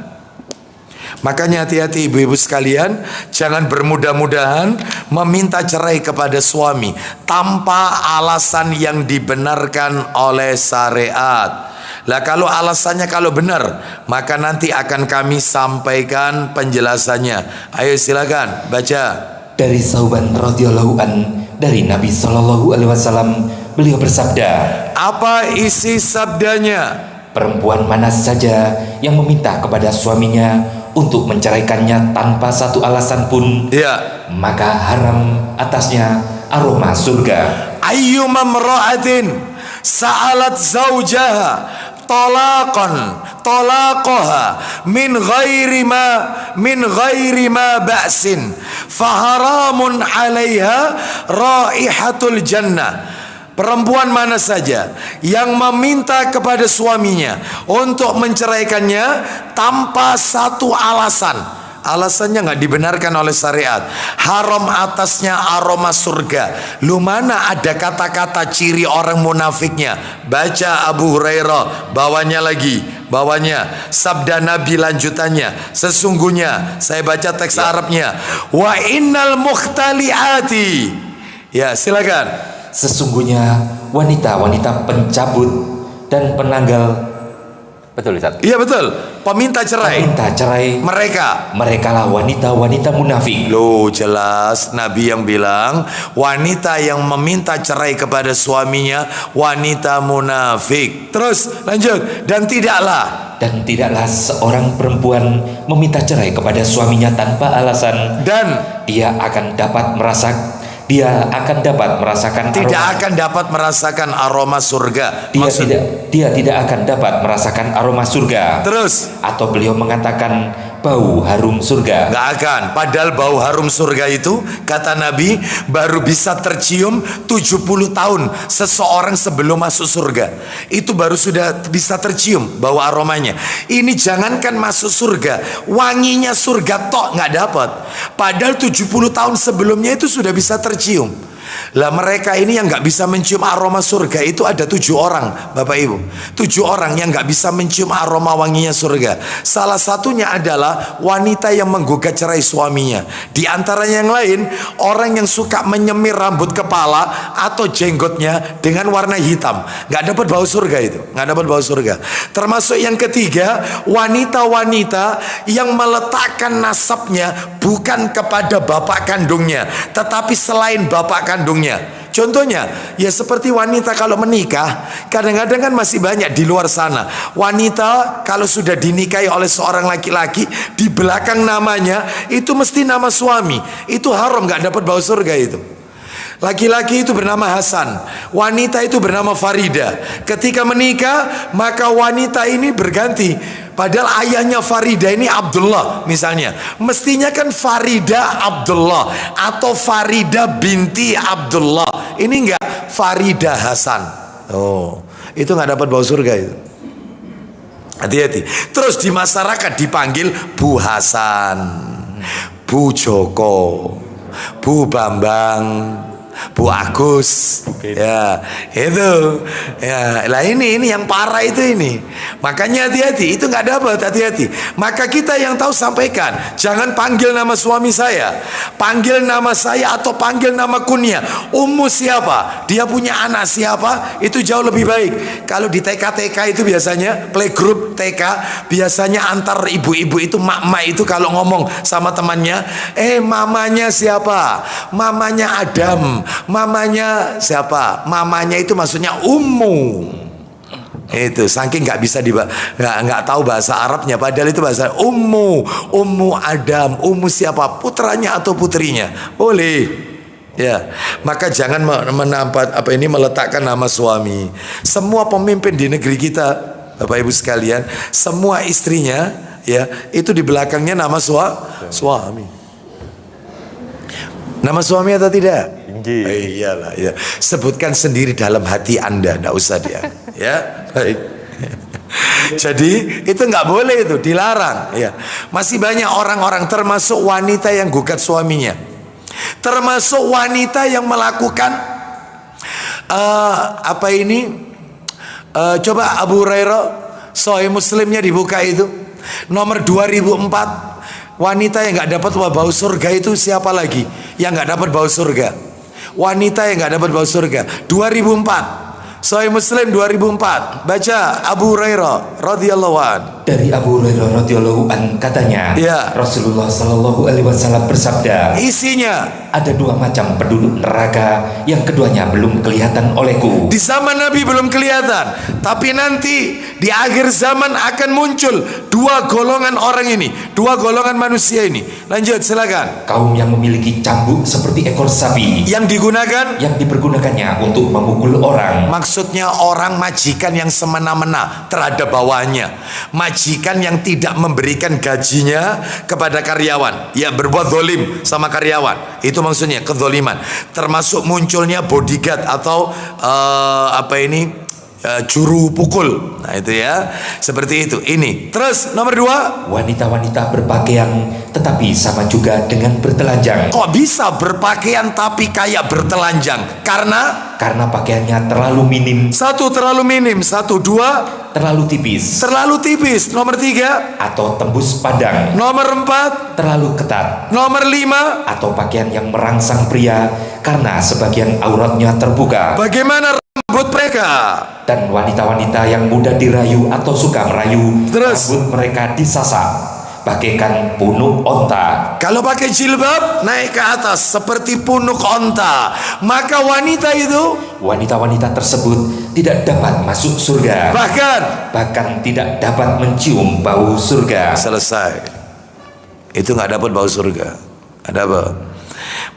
A: Makanya hati-hati ibu-ibu sekalian, jangan bermudah-mudahan meminta cerai kepada suami tanpa alasan yang dibenarkan oleh syariat. Lah kalau alasannya kalau benar, maka nanti akan kami sampaikan penjelasannya. Ayo silakan baca.
C: Dari Sauban radhiyallahu an, dari Nabi sallallahu alaihi wasallam, beliau bersabda,
A: Apa isi sabdanya?
C: perempuan mana saja yang meminta kepada suaminya untuk menceraikannya tanpa satu alasan pun,
A: Ya.
C: maka haram atasnya aroma surga.
A: Ayyuma mra'atin sa'alat zawjaha talaqaha min ghairi ma ba'sin faharamun 'alaiha raihatul jannah. Perempuan mana saja yang meminta kepada suaminya untuk menceraikannya tanpa satu alasan, alasannya nggak dibenarkan oleh syariat, haram atasnya aroma surga. Lu mana ada kata-kata ciri orang munafiknya? Baca Abu Hurairah, bawahnya sabda Nabi lanjutannya. Sesungguhnya saya baca teks Arabnya, wa innal mukhtaliati. Ya, silakan.
C: Sesungguhnya wanita-wanita pencabut dan penanggal,
B: Betul Ustaz.
A: Iya betul, peminta cerai. Merekalah
C: wanita-wanita munafik.
A: Loh, jelas Nabi yang bilang wanita yang meminta cerai kepada suaminya wanita munafik. Terus lanjut, dan tidaklah
C: seorang perempuan meminta cerai kepada suaminya tanpa alasan,
A: dan
C: ia akan dapat dia akan dapat merasakan
A: Tidak
C: aroma.
A: akan dapat merasakan aroma surga.
C: Dia tidak akan dapat merasakan aroma surga.
A: Terus
C: Atau beliau mengatakan bau harum surga.
A: nggak akan. Padahal bau harum surga itu kata Nabi baru bisa tercium 70 tahun seseorang sebelum masuk surga. Itu baru sudah bisa tercium bau aromanya. Ini jangankan masuk surga, wanginya surga tok nggak dapat. Padahal 70 tahun sebelumnya itu sudah bisa tercium. Lah mereka ini yang nggak bisa mencium aroma surga itu ada 7 orang, Bapak Ibu. 7 orang yang nggak bisa mencium aroma wanginya surga. Salah satunya adalah wanita yang menggugat cerai suaminya. Di antara yang lain, orang yang suka menyemir rambut kepala atau jenggotnya dengan warna hitam, nggak dapat bau surga itu, nggak dapat bau surga. Termasuk yang ketiga, wanita-wanita yang meletakkan nasabnya bukan kepada bapak kandungnya, tetapi selain bapak kandungnya. Contohnya, ya seperti wanita kalau menikah, kadang-kadang kan masih banyak di luar sana. Wanita kalau sudah dinikahi oleh seorang laki-laki, di belakang namanya itu mesti nama suami. Itu haram, nggak dapat bau surga itu. Laki-laki itu bernama Hasan, wanita itu bernama Farida. Ketika menikah, maka wanita ini berganti. Padahal ayahnya Farida ini Abdullah misalnya. Mestinya kan Farida Abdullah atau Farida binti Abdullah. Ini enggak, Farida Hasan. Oh, itu nggak dapat bau surga itu. Hati-hati. Terus di masyarakat dipanggil Bu Hasan, Bu Joko, Bu Bambang, Bu Agus, ya itu, ya lah ini yang parah itu ini. Makanya hati-hati, itu nggak dapat, hati-hati. Maka kita yang tahu sampaikan, jangan panggil nama suami saya, panggil nama saya atau panggil nama kunyah. Ummu siapa? Dia punya anak siapa? Itu jauh lebih baik. Kalau di TK itu biasanya playgroup TK, biasanya antar ibu-ibu itu mak-mak itu kalau ngomong sama temannya, mamanya siapa? Mamanya Adam. Mamanya siapa? Mamanya itu maksudnya Ummu. Itu saking nggak bisa nggak tahu bahasa Arabnya, padahal itu bahasa Ummu Adam. Ummu siapa? Putranya atau putrinya? Boleh. Ya, maka jangan meletakkan nama suami. Semua pemimpin di negeri kita, Bapak Ibu sekalian, semua istrinya ya itu di belakangnya nama suami. Nama suami atau tidak? Iyalah, ya. Sebutkan sendiri dalam hati Anda, tidak usah dia. Ya, baik. Jadi itu nggak boleh, itu dilarang. Ya, masih banyak orang-orang termasuk wanita yang gugat suaminya, termasuk wanita yang melakukan coba Abu Hurairah, Sahih Muslimnya dibuka itu, nomor 2004. Wanita yang nggak dapat bau surga itu siapa lagi? Yang nggak dapat bau surga. Wanita yang nggak dapat bau surga. 2004. Sahih Muslim 2004. Baca Abu Hurairah radhiyallahu an.
C: Dari Abu Hurairah radhiyallahu an katanya,
A: ya,
C: Rasulullah sallallahu alaihi wasallam bersabda,
A: isinya
C: ada 2 macam penduduk neraka yang keduanya belum kelihatan olehku.
A: Di zaman Nabi belum kelihatan, tapi nanti di akhir zaman akan muncul 2 golongan orang ini, 2 golongan manusia ini. Lanjut, silakan.
C: Kaum yang memiliki cambuk seperti ekor sapi
A: yang
C: dipergunakannya untuk memukul orang.
A: Maksudnya orang majikan yang semena-mena terhadap bawahannya, majikan yang tidak memberikan gajinya kepada karyawan, ya berbuat zalim sama karyawan. Itu maksudnya kezaliman. Termasuk munculnya bodyguard atau juru pukul. Nah itu ya, seperti itu. Ini. Terus nomor 2,
C: wanita-wanita berpakaian tetapi sama juga dengan bertelanjang.
A: Kok bisa berpakaian tapi kayak bertelanjang? Karena
C: pakaiannya terlalu minim.
A: 1 terlalu minim, 1, 2
C: terlalu tipis.
A: Terlalu tipis. Nomor 3
C: atau tembus padang.
A: Nomor 4
C: terlalu ketat.
A: Nomor 5
C: atau pakaian yang merangsang pria karena sebagian auratnya terbuka.
A: Bagaimana rambut mereka?
C: Dan wanita-wanita yang mudah dirayu atau suka merayu, rambut mereka disasak bagaikan punuk onta.
A: Kalau pakai jilbab naik ke atas seperti punuk onta, maka wanita tersebut tidak dapat masuk surga, bahkan tidak dapat mencium bau surga. Selesai. Itu nggak dapat bau surga. Ada apa?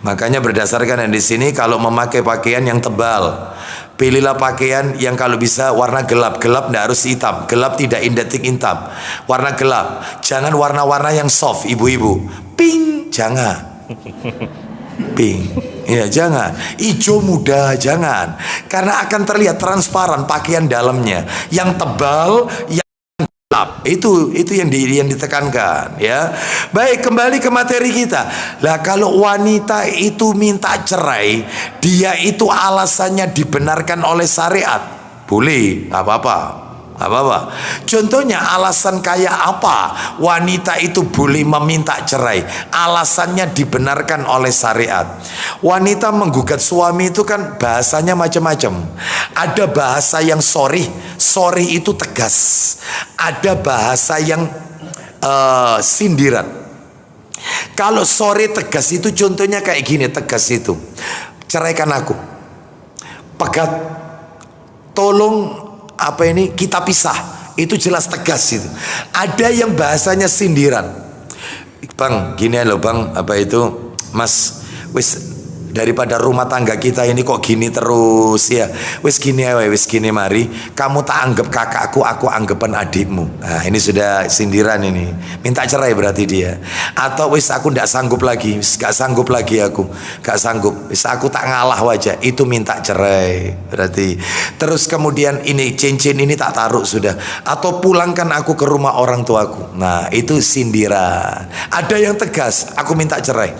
A: Makanya berdasarkan yang di sini, kalau memakai pakaian yang tebal, pilihlah pakaian yang kalau bisa warna gelap. Gelap tidak harus hitam. Gelap tidak identik hitam. Warna gelap. Jangan warna-warna yang soft, ibu-ibu. Pink, jangan. Pink, ya jangan. Hijau muda, jangan. Karena akan terlihat transparan pakaian dalamnya. Yang tebal, yang itu yang ditekankan, ya. Baik, kembali ke materi kita. Lah kalau wanita itu minta cerai, dia itu alasannya dibenarkan oleh syariat, boleh, nggak apa-apa. Contohnya alasan kayak apa wanita itu boleh meminta cerai? Alasannya dibenarkan oleh syariat. Wanita menggugat suami itu kan bahasanya macam-macam. Ada bahasa yang sorry itu tegas. Ada bahasa yang sindiran. Kalau sorry tegas itu contohnya kayak gini, tegas itu, ceraikan aku, pegat, tolong kita pisah, itu jelas tegas itu. Ada yang bahasanya sindiran. Bang, gini loh bang, mas, wis daripada rumah tangga kita ini kok gini terus ya, wis gini mari, kamu tak anggap kakakku, aku anggapan adikmu. Nah ini sudah sindiran, ini minta cerai berarti dia. Atau wis aku ndak sanggup lagi, gak sanggup lagi aku, gak sanggup, wis aku tak ngalah wajah, itu minta cerai berarti. Terus kemudian ini cincin ini tak taruh sudah, atau pulangkan aku ke rumah orang tuaku. Nah itu sindiran. Ada yang tegas, aku minta cerai.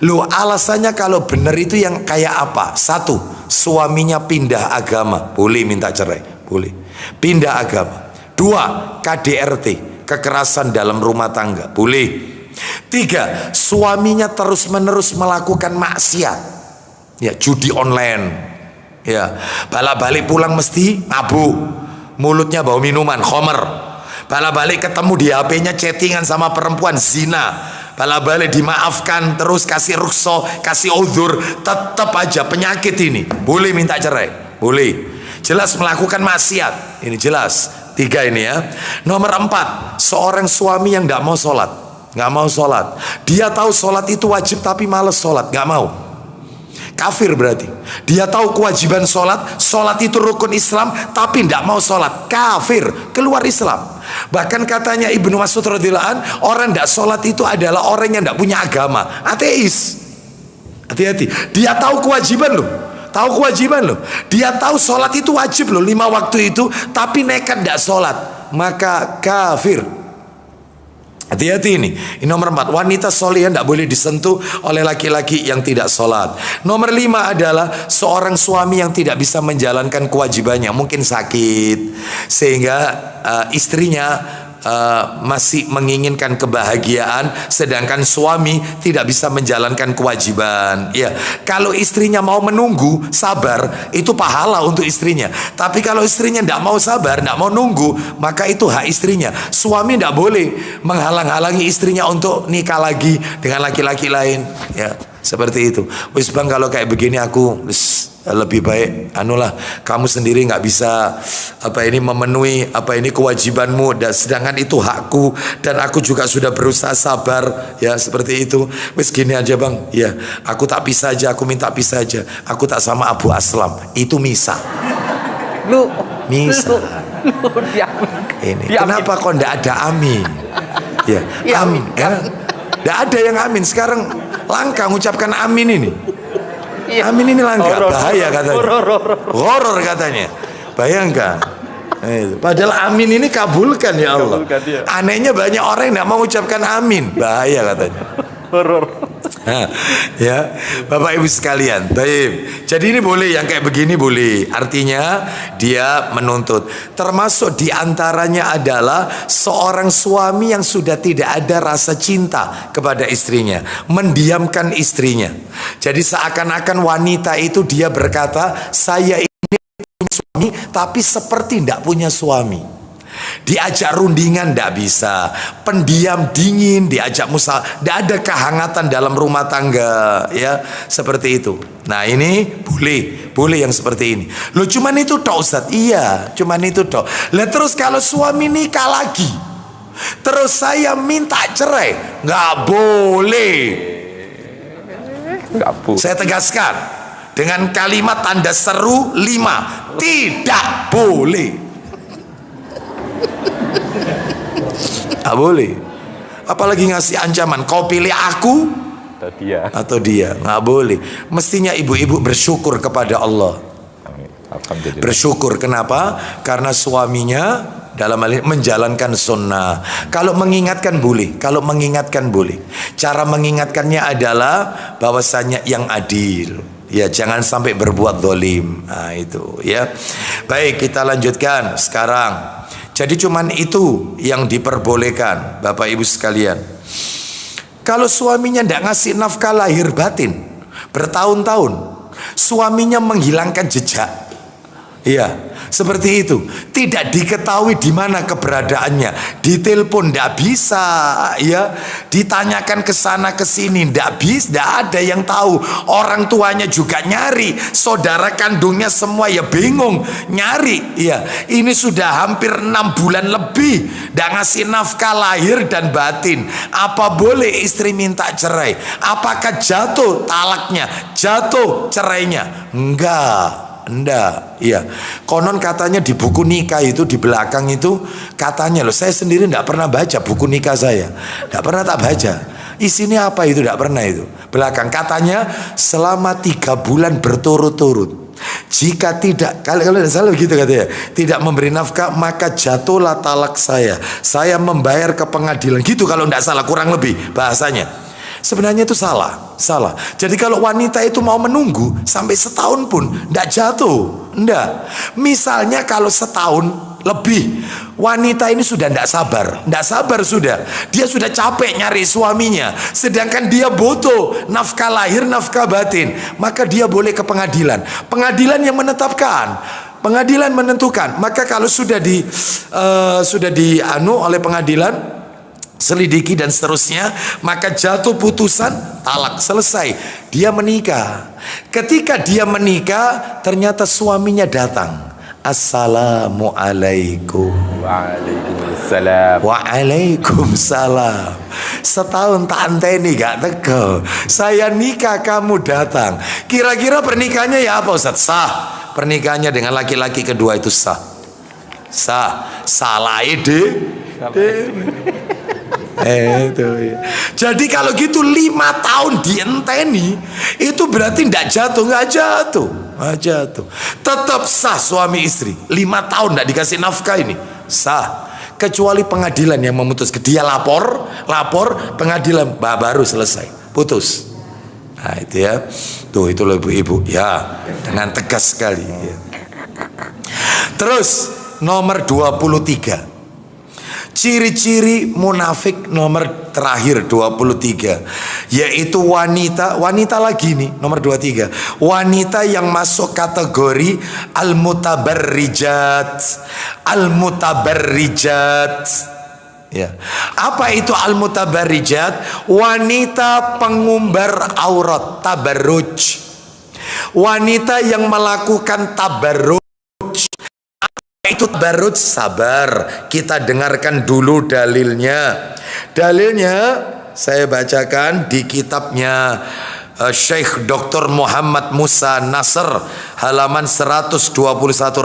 A: Loh alasannya kalau benar itu yang kayak apa? Satu, suaminya pindah agama, boleh minta cerai, boleh. Pindah agama. Dua, KDRT, kekerasan dalam rumah tangga, boleh. Tiga, suaminya terus-menerus melakukan maksiat, ya judi online, ya balik pulang mesti mabuk, mulutnya bau minuman, khomer, balik ketemu di HP-nya chattingan sama perempuan, zina. Balik dimaafkan, terus kasih rukso, kasih uzur, tetap aja penyakit ini, boleh minta cerai, boleh. Jelas melakukan maksiat, ini jelas. Tiga ini ya. Nomor 4, seorang suami yang nggak mau sholat, dia tahu sholat itu wajib tapi males sholat, nggak mau. Kafir berarti. Dia tahu kewajiban sholat itu rukun Islam, tapi tidak mau sholat, kafir, keluar Islam. Bahkan katanya Ibnu Mas'ud radhiyallahu anhu, orang tidak sholat itu adalah orang yang tidak punya agama, ateis. Hati-hati. Dia tahu kewajiban loh, dia tahu sholat itu wajib loh, 5 waktu itu, tapi nekat tidak sholat, maka kafir. Hati-hati ini nomor 4, wanita solihah tidak boleh disentuh oleh laki-laki yang tidak sholat. Nomor 5 adalah seorang suami yang tidak bisa menjalankan kewajibannya, mungkin sakit sehingga istrinya masih menginginkan kebahagiaan, sedangkan suami tidak bisa menjalankan kewajiban. Ya, kalau istrinya mau menunggu, sabar, itu pahala untuk istrinya. Tapi kalau istrinya tidak mau sabar, tidak mau nunggu, maka itu hak istrinya. Suami tidak boleh menghalang-halangi istrinya untuk nikah lagi dengan laki-laki lain. Ya, seperti itu. Wis bang, kalau kayak begini aku lebih baik kamu sendiri nggak bisa memenuhi kewajibanmu, dan sedangkan itu hakku dan aku juga sudah berusaha sabar, ya seperti itu. Wis gini aja bang, ya aku tak pisah aja, aku minta pisah aja, aku tak sama Abu Aslam, itu misa. Ini kenapa kok ndak ada amin? Ya amin, ya ndak ada yang amin. Sekarang langka mengucapkan amin ini. Amin ini langka, bahaya katanya. Horor katanya. Bayangkan. Padahal amin ini kabulkan ya Allah. Anehnya banyak orang yang tidak mau ucapkan amin. Bahaya katanya. Horor. Ya, Bapak Ibu sekalian. Baik. Jadi ini boleh, yang kayak begini boleh. Artinya dia menuntut. Termasuk diantaranya adalah seorang suami yang sudah tidak ada rasa cinta kepada istrinya, mendiamkan istrinya. Jadi seakan-akan wanita itu dia berkata, saya ini punya suami tapi seperti tidak punya suami. Diajak rundingan tidak bisa, pendiam dingin, diajak musal, tidak ada kehangatan dalam rumah tangga, ya seperti itu. Nah ini boleh yang seperti ini. Loh cuman itu tok Ustaz? Iya, cuman itu tok. Lah terus kalau suami nikah lagi, terus saya minta cerai, nggak boleh.
B: Kapur.
A: Saya tegaskan dengan kalimat tanda seru 5, tidak boleh. Tidak boleh. Apalagi ngasih ancaman, kau pilih aku atau dia. Nggak boleh. Mestinya ibu-ibu bersyukur kepada Allah.
B: Alhamdulillah.
A: Bersyukur, kenapa? Karena suaminya dalam hal ini menjalankan sunnah. Kalau mengingatkan boleh, kalau mengingatkan boleh. Cara mengingatkannya adalah bahwasanya yang adil. Ya, jangan sampai berbuat zalim. Nah, itu ya. Baik, kita lanjutkan sekarang. Jadi cuman itu yang diperbolehkan, Bapak Ibu sekalian. Kalau suaminya tidak ngasih nafkah lahir batin bertahun-tahun, suaminya menghilangkan jejak. Iya, seperti itu. Tidak diketahui di mana keberadaannya. Ditelepon tidak bisa, ya. Ditanyakan ke sana ke sini tidak bisa, tidak ada yang tahu. Orang tuanya juga nyari, saudara kandungnya semua ya bingung nyari. Iya, ini sudah hampir 6 bulan lebih tidak ngasih nafkah lahir dan batin. Apa boleh istri minta cerai? Apakah jatuh talaknya? Jatuh cerainya? Enggak. Iya. Konon katanya di buku nikah itu di belakang itu katanya loh, saya sendiri tidak pernah baca buku nikah saya, tidak pernah tak baca. Isinya apa itu tidak pernah itu. Belakang katanya selama 3 bulan berturut-turut, jika tidak, kalau tidak salah begitu katanya, tidak memberi nafkah maka jatuhlah talak saya. Saya membayar ke pengadilan. Gitu kalau tidak salah, kurang lebih bahasanya. Sebenarnya itu salah. Jadi kalau wanita itu mau menunggu sampai setahun pun tidak jatuh, enggak. Misalnya kalau setahun lebih, wanita ini sudah tidak sabar sudah. Dia sudah capek nyari suaminya, sedangkan dia butuh nafkah lahir, nafkah batin, maka dia boleh ke pengadilan. Pengadilan yang menetapkan. Pengadilan menentukan. Maka kalau sudah dianu oleh pengadilan, selidiki dan seterusnya, maka jatuh putusan talak, selesai, dia menikah. Ketika dia menikah, ternyata suaminya datang, assalamualaikum.
B: Waalaikumsalam.
A: Waalaikumsalam. Setahun tak anteni gak tega, saya nikah kamu datang. Kira-kira pernikahannya ya apa Ustaz? Sah. Pernikahannya dengan laki-laki kedua itu sah. Salah ide. Itu ya. Jadi kalau gitu 5 tahun dienteni, itu berarti nggak jatuh. Tetap sah suami istri. 5 tahun nggak dikasih nafkah ini sah. Kecuali pengadilan yang memutus. Dia lapor pengadilan baru selesai, putus. Nah itu ya. Tuh itu loh ibu-ibu ya, dengan tegas sekali ya. Terus nomor 23. Ciri-ciri munafik nomor terakhir 23, yaitu wanita lagi nih nomor 23, wanita yang masuk kategori al-mutabarrijat. Ya. Apa itu al-mutabarrijat? Wanita pengumbar aurat, tabarruj. Wanita yang melakukan tabarruj. Itu tabarruj, sabar, kita dengarkan dulu dalilnya. Dalilnya saya bacakan di kitabnya Syekh Dr. Muhammad Musa Nasr, halaman 121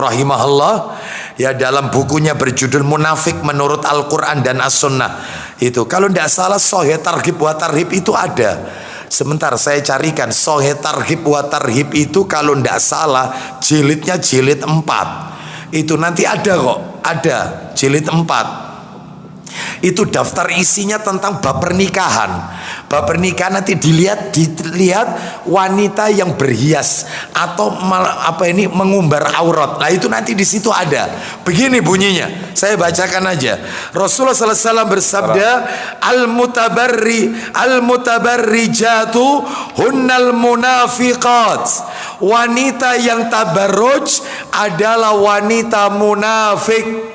A: rahimahullah, ya, dalam bukunya berjudul Munafik Menurut Al-Quran dan As-Sunnah. Itu kalau tidak salah Sahih Targhib wa Tarhib itu ada. Sebentar saya carikan. Sahih Targhib wa Tarhib itu kalau tidak salah jilidnya jilid 4. Itu nanti ada kok, ada jilid 4. Itu daftar isinya tentang bab pernikahan. Bab pernikahan nanti dilihat wanita yang berhias atau mengumbar aurat. Nah itu nanti di situ ada. Begini bunyinya, saya bacakan aja. Rasulullah SAW bersabda, al-mutabarrijatu hunnal munafiqat. Wanita yang tabarruj adalah wanita munafik.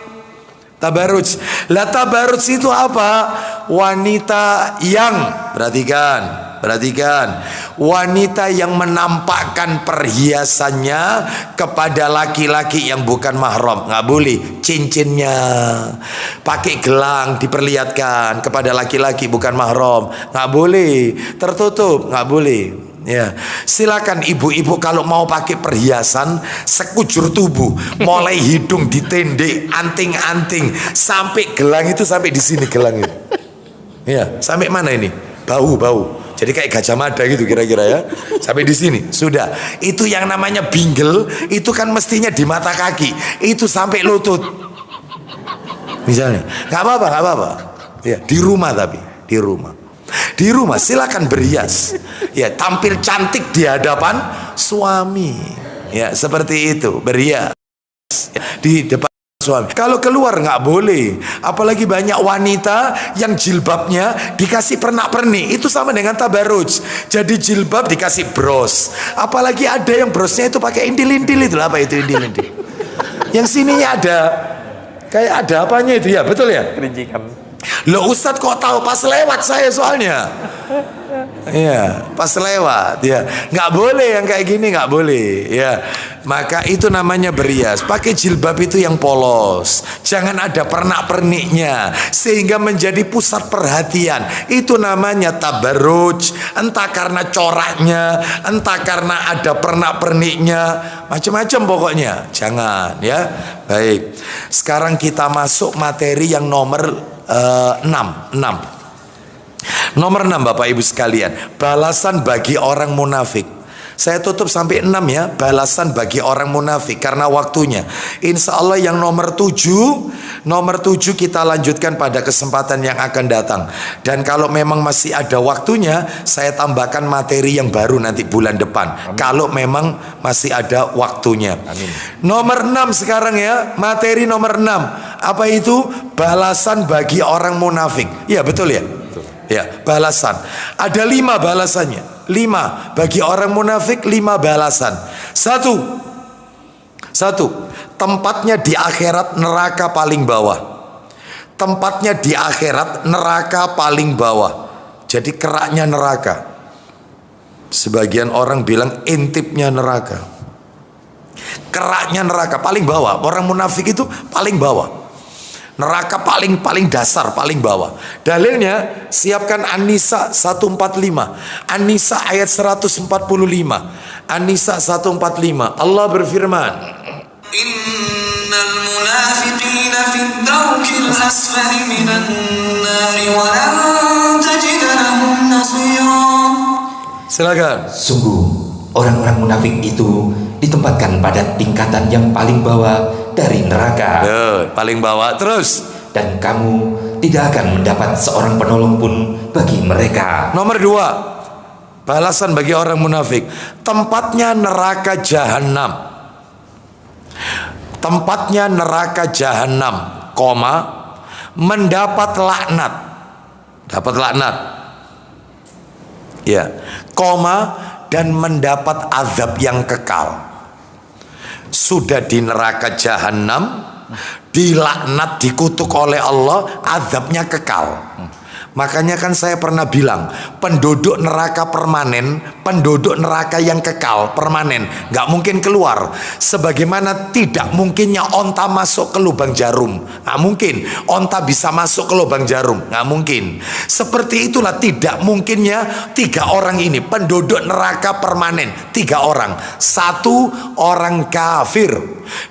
A: Tabarruj. Lah tabarruj itu apa? Wanita yang, perhatikan, wanita yang menampakkan perhiasannya kepada laki-laki yang bukan mahram. Nggak boleh cincinnya, pakai gelang diperlihatkan kepada laki-laki bukan mahram. Nggak boleh, tertutup, nggak boleh. Ya, silakan ibu-ibu kalau mau pakai perhiasan sekujur tubuh, mulai hidung ditendek, anting-anting, sampai gelang itu sampai di sini gelang itu. Ya, sampai mana ini? Bau. Jadi kayak Gajah Mada gitu kira-kira ya. Sampai di sini sudah. Itu yang namanya bingle, itu kan mestinya di mata kaki, itu sampai lutut. Misalnya, nggak apa-apa. Ya, di rumah tapi di rumah silakan berhias, ya, tampil cantik di hadapan suami, ya, seperti itu, berhias di depan suami. Kalau keluar nggak boleh, apalagi banyak wanita yang jilbabnya dikasih pernak-pernik, itu sama dengan tabarruj. Jadi jilbab dikasih bros, apalagi ada yang brosnya itu pakai intil-intil, itu apa itu intil-intil? Yang sininya ada kayak ada apanya itu, ya betul ya?
B: Kerincikan.
A: Loh Ustadz kok tahu? Pas lewat saya soalnya. Iya, pas lewat ya. Nggak boleh yang kayak gini, nggak boleh ya. Maka itu namanya berhias. Pakai jilbab itu yang polos, jangan ada pernak-perniknya sehingga menjadi pusat perhatian. Itu namanya tabarruj. Entah karena coraknya, entah karena ada pernak-perniknya, macam-macam pokoknya. Jangan ya. Baik, sekarang kita masuk materi yang nomor 6. Nomor 6 Bapak Ibu sekalian, balasan bagi orang munafik. Saya tutup sampai 6 ya, balasan bagi orang munafik karena waktunya. Insya Allah yang nomor 7 kita lanjutkan pada kesempatan yang akan datang. Dan kalau memang masih ada waktunya, saya tambahkan materi yang baru nanti bulan depan. Amin. Kalau memang masih ada waktunya.
B: Amin.
A: Nomor 6 sekarang ya, materi nomor 6. Apa itu? Balasan bagi orang munafik. Iya betul ya? Betul. Ya, balasan. Ada 5 balasannya. 5 bagi orang munafik, 5 balasan. Satu, tempatnya di akhirat neraka paling bawah. Tempatnya di akhirat neraka paling bawah. Jadi keraknya neraka. Sebagian orang bilang intipnya neraka. Keraknya neraka paling bawah. Orang munafik itu paling bawah. Neraka paling dasar, paling bawah. Dalilnya siapkan An-Nisa 145. An-Nisa ayat 145. An-Nisa 145. Allah berfirman,
D: Innal munafiqina fid darkil asfali minan nari wa lan tajid lahum nasira.
A: Silakan.
C: Sungguh orang-orang munafik itu ditempatkan pada tingkatan yang paling bawah dari neraka.
A: Paling bawah terus.
C: Dan kamu tidak akan mendapat seorang penolong pun bagi mereka.
A: Nomor 2, balasan bagi orang munafik. Tempatnya neraka jahanam. Tempatnya neraka jahanam, mendapat laknat. Dapat laknat. Ya, dan mendapat azab yang kekal. Sudah di neraka jahanam, dilaknat, dikutuk oleh Allah, azabnya kekal. Makanya kan saya pernah bilang, penduduk neraka permanen, penduduk neraka yang kekal permanen, nggak mungkin keluar. Sebagaimana tidak mungkinnya onta masuk ke lubang jarum, nggak mungkin. Onta bisa masuk ke lubang jarum, nggak mungkin. Seperti itulah tidak mungkinnya 3 orang ini penduduk neraka permanen. 3 orang. 1 orang kafir,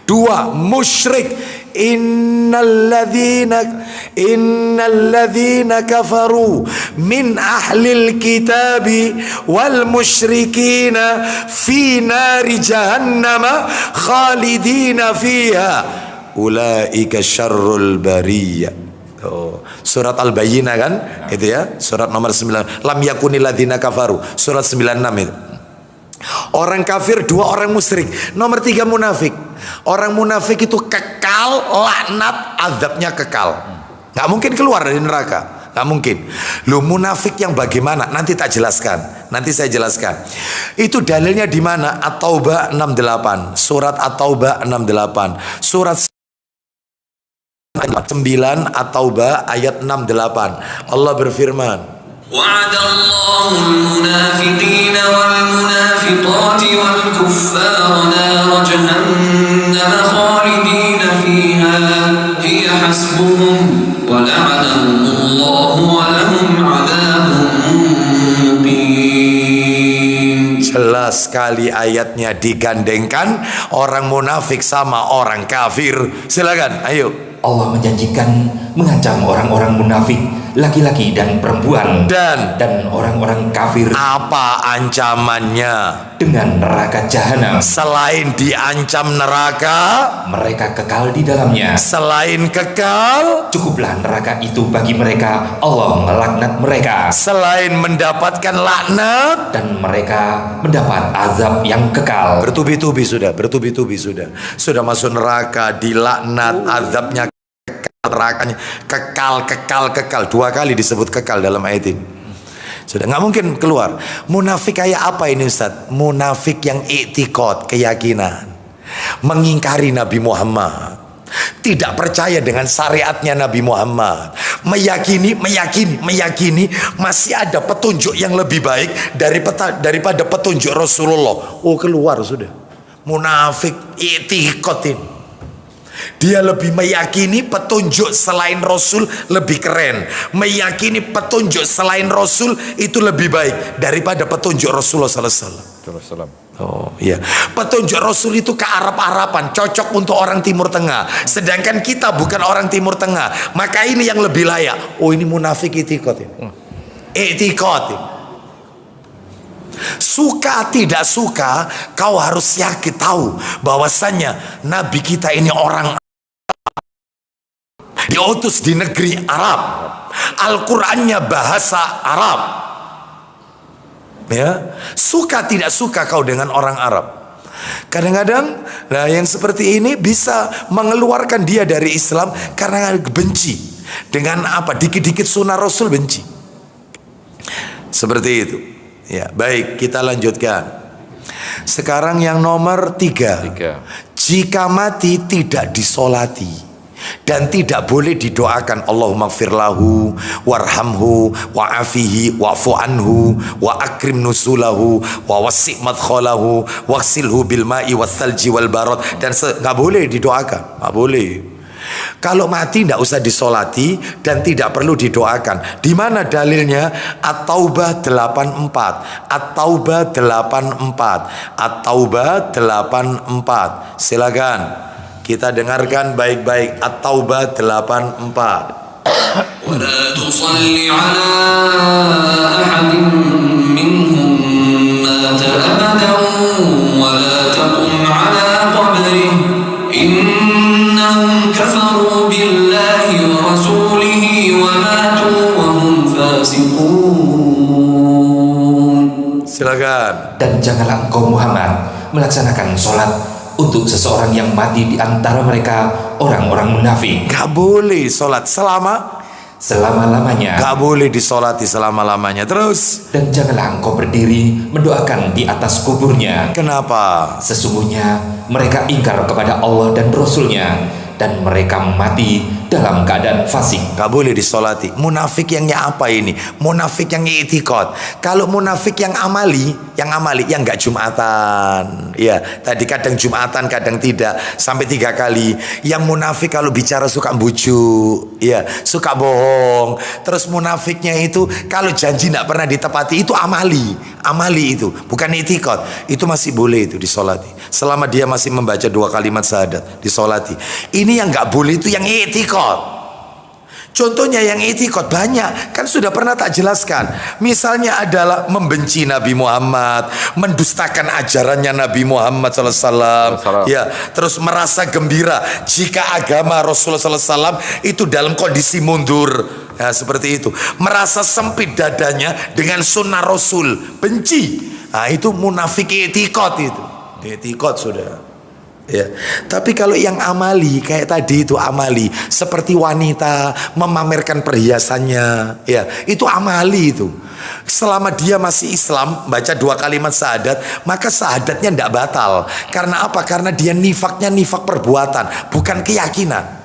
A: 2 musyrik. Innalladzina kafaru min ahlil kitabi wal musyrikina fi nari jahannama khalidina fiha ulaika syarrul bariyah. Surat Al-Bayyinah kan itu ya, surat nomor 9. Lam yakunil ladzina kafaru, surat 96 itu. Orang kafir, 2 orang musyrik. Nomor 3 munafik. Orang munafik itu kekal, laknat, azabnya kekal. Gak mungkin keluar dari neraka, gak mungkin. Lu munafik yang bagaimana? Nanti tak jelaskan. Nanti saya jelaskan. Itu dalilnya di mana? At-Taubah 68. Surat At-Taubah 68. Surat 9 At-Taubah ayat 68. Allah berfirman,
D: وعد الله المنافقين والمنافقات والكفار نار جهنم خالدين فيها هي حسبهم ولعنهم الله ولهم عذاب مقيم.
A: kali ayatnya digandengkan, orang munafik sama orang kafir. Silakan, ayo.
C: Allah menjanjikan mengancam orang-orang munafik, laki-laki dan perempuan, dan orang-orang kafir.
A: Apa ancamannya?
C: Dengan neraka jahanam.
A: Selain diancam neraka,
C: mereka kekal di dalamnya.
A: Selain kekal,
C: cukuplah neraka itu bagi mereka. Allah melaknat mereka.
A: Selain mendapatkan laknat,
C: dan mereka mendapat azab yang kekal.
A: Bertubi-tubi sudah, bertubi-tubi sudah. Sudah masuk neraka, dilaknat, azabnya kekal, nerakanya kekal. 2 kali disebut kekal dalam ayat ini. Sudah nggak mungkin keluar. Munafik kayak apa ini Ustaz? Munafik yang i'tiqad, keyakinan, mengingkari Nabi Muhammad, tidak percaya dengan syariatnya Nabi Muhammad, meyakini masih ada petunjuk yang lebih baik daripada petunjuk Rasulullah. Oh, keluar sudah. Munafik i'tiqad ini. Dia lebih meyakini petunjuk selain Rasul lebih keren, meyakini petunjuk selain Rasul itu lebih baik daripada petunjuk Rasulullah SAW. Oh iya, petunjuk Rasul itu ke Arab-Araban, cocok untuk orang Timur Tengah. Sedangkan kita bukan orang Timur Tengah, maka ini yang lebih layak. Oh, ini munafik i'tiqad ini. I'tiqad ini. Suka tidak suka, kau harus yakin tahu bahwasannya Nabi kita ini orang diutus di negeri Arab, Al-Qur'annya bahasa Arab. Ya, suka tidak suka kau dengan orang Arab. Kadang-kadang nah yang seperti ini bisa mengeluarkan dia dari Islam karena benci dengan apa? Dikit-dikit sunnah Rasul benci. Seperti itu. Ya, baik, kita lanjutkan. Sekarang yang nomor 3. Jika mati tidak disolati dan tidak boleh didoakan Allahumma gfirlahu warhamhu wa'afihi wa'fu anhu wa akrim nusulahu wa wasi' madkhalahu waghsilhu bil ma'i wasalji wal barad, dan nggak boleh didoakan, nggak boleh. Kalau mati tidak usah disolati dan tidak perlu didoakan. Di mana dalilnya? At-Taubah 84. At-Taubah 84. At-Taubah 84. Silakan kita dengarkan baik-baik. At-Taubah 84.
D: ولا تصل على أحد منهم مات أبدا ولا تقم على قبره إنهم كفروا بالله ورسوله وماتوا وهم فاسقون.
A: Silakan.
C: Dan janganlah engkau Muhammad melaksanakan sholat untuk seseorang yang mati di antara mereka orang-orang munafik.
A: Gak boleh sholat selama-lamanya. Gak boleh disolati selama-lamanya. Terus.
C: Dan janganlah engkau berdiri mendoakan di atas kuburnya.
A: Kenapa?
C: Sesungguhnya mereka ingkar kepada Allah dan Rasulnya, dan mereka mati dalam keadaan fasik.
A: Gak boleh disolati. Munafik yang apa ini? Munafik yang i'tiqad. Kalau munafik yang amali yang gak Jumatan. Ya, tadi kadang Jumatan, kadang tidak, sampai 3 kali. Yang munafik kalau bicara suka bujuk, ya, suka bohong. Terus munafiknya itu kalau janji gak pernah ditepati, itu amali itu, bukan i'tiqad. Itu masih boleh itu disolati. Selama dia masih membaca 2 kalimat syahadat, disolati. Ini yang gak boleh itu yang i'tiqad. Contohnya yang i'tiqad banyak, kan sudah pernah tak jelaskan. Misalnya adalah membenci Nabi Muhammad, mendustakan ajarannya Nabi Muhammad SAW, ya, terus merasa gembira jika agama Rasulullah SAW itu dalam kondisi mundur, ya, seperti itu. Merasa sempit dadanya dengan sunnah Rasul, benci. Nah, itu munafik i'tiqad itu. I'tiqad sudah. Ya. Tapi kalau yang amali kayak tadi itu amali, seperti wanita memamerkan perhiasannya, ya, itu amali itu. Selama dia masih Islam, baca 2 kalimat syahadat, maka syahadatnya tidak batal. Karena apa? Karena dia nifaknya nifak perbuatan, bukan keyakinan.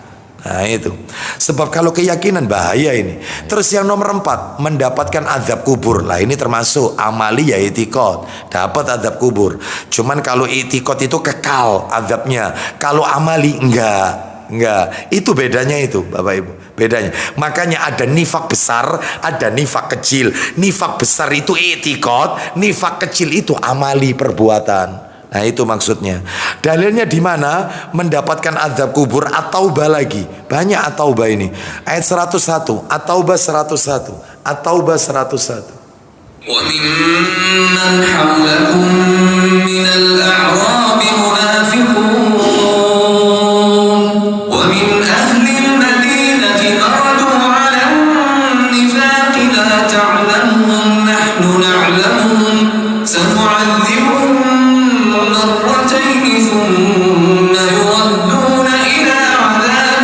A: Nah itu. Sebab kalau keyakinan bahaya ini. Terus yang nomor 4, mendapatkan azab kubur. Lah ini termasuk amali ya i'tiqad, dapat azab kubur. Cuman kalau i'tiqad itu kekal azabnya. Kalau amali enggak Enggak, itu bedanya itu Bapak Ibu, bedanya. Makanya ada nifak besar, ada nifak kecil. Nifak besar itu i'tiqad, nifak kecil itu amali, perbuatan. Nah itu maksudnya. Dalilnya di mana mendapatkan azab kubur? At-Taubah lagi. Banyak At-Taubah ini. Ayat 101, At-Taubah 101, At-Taubah 101.
D: وممن حولكم من الأعراب منافقون ومن أهل المدينة مردوا على النفاق لا تعلمهم نحن نعلمهم سنعذبهم مرتين ثم يردون إلى عذاب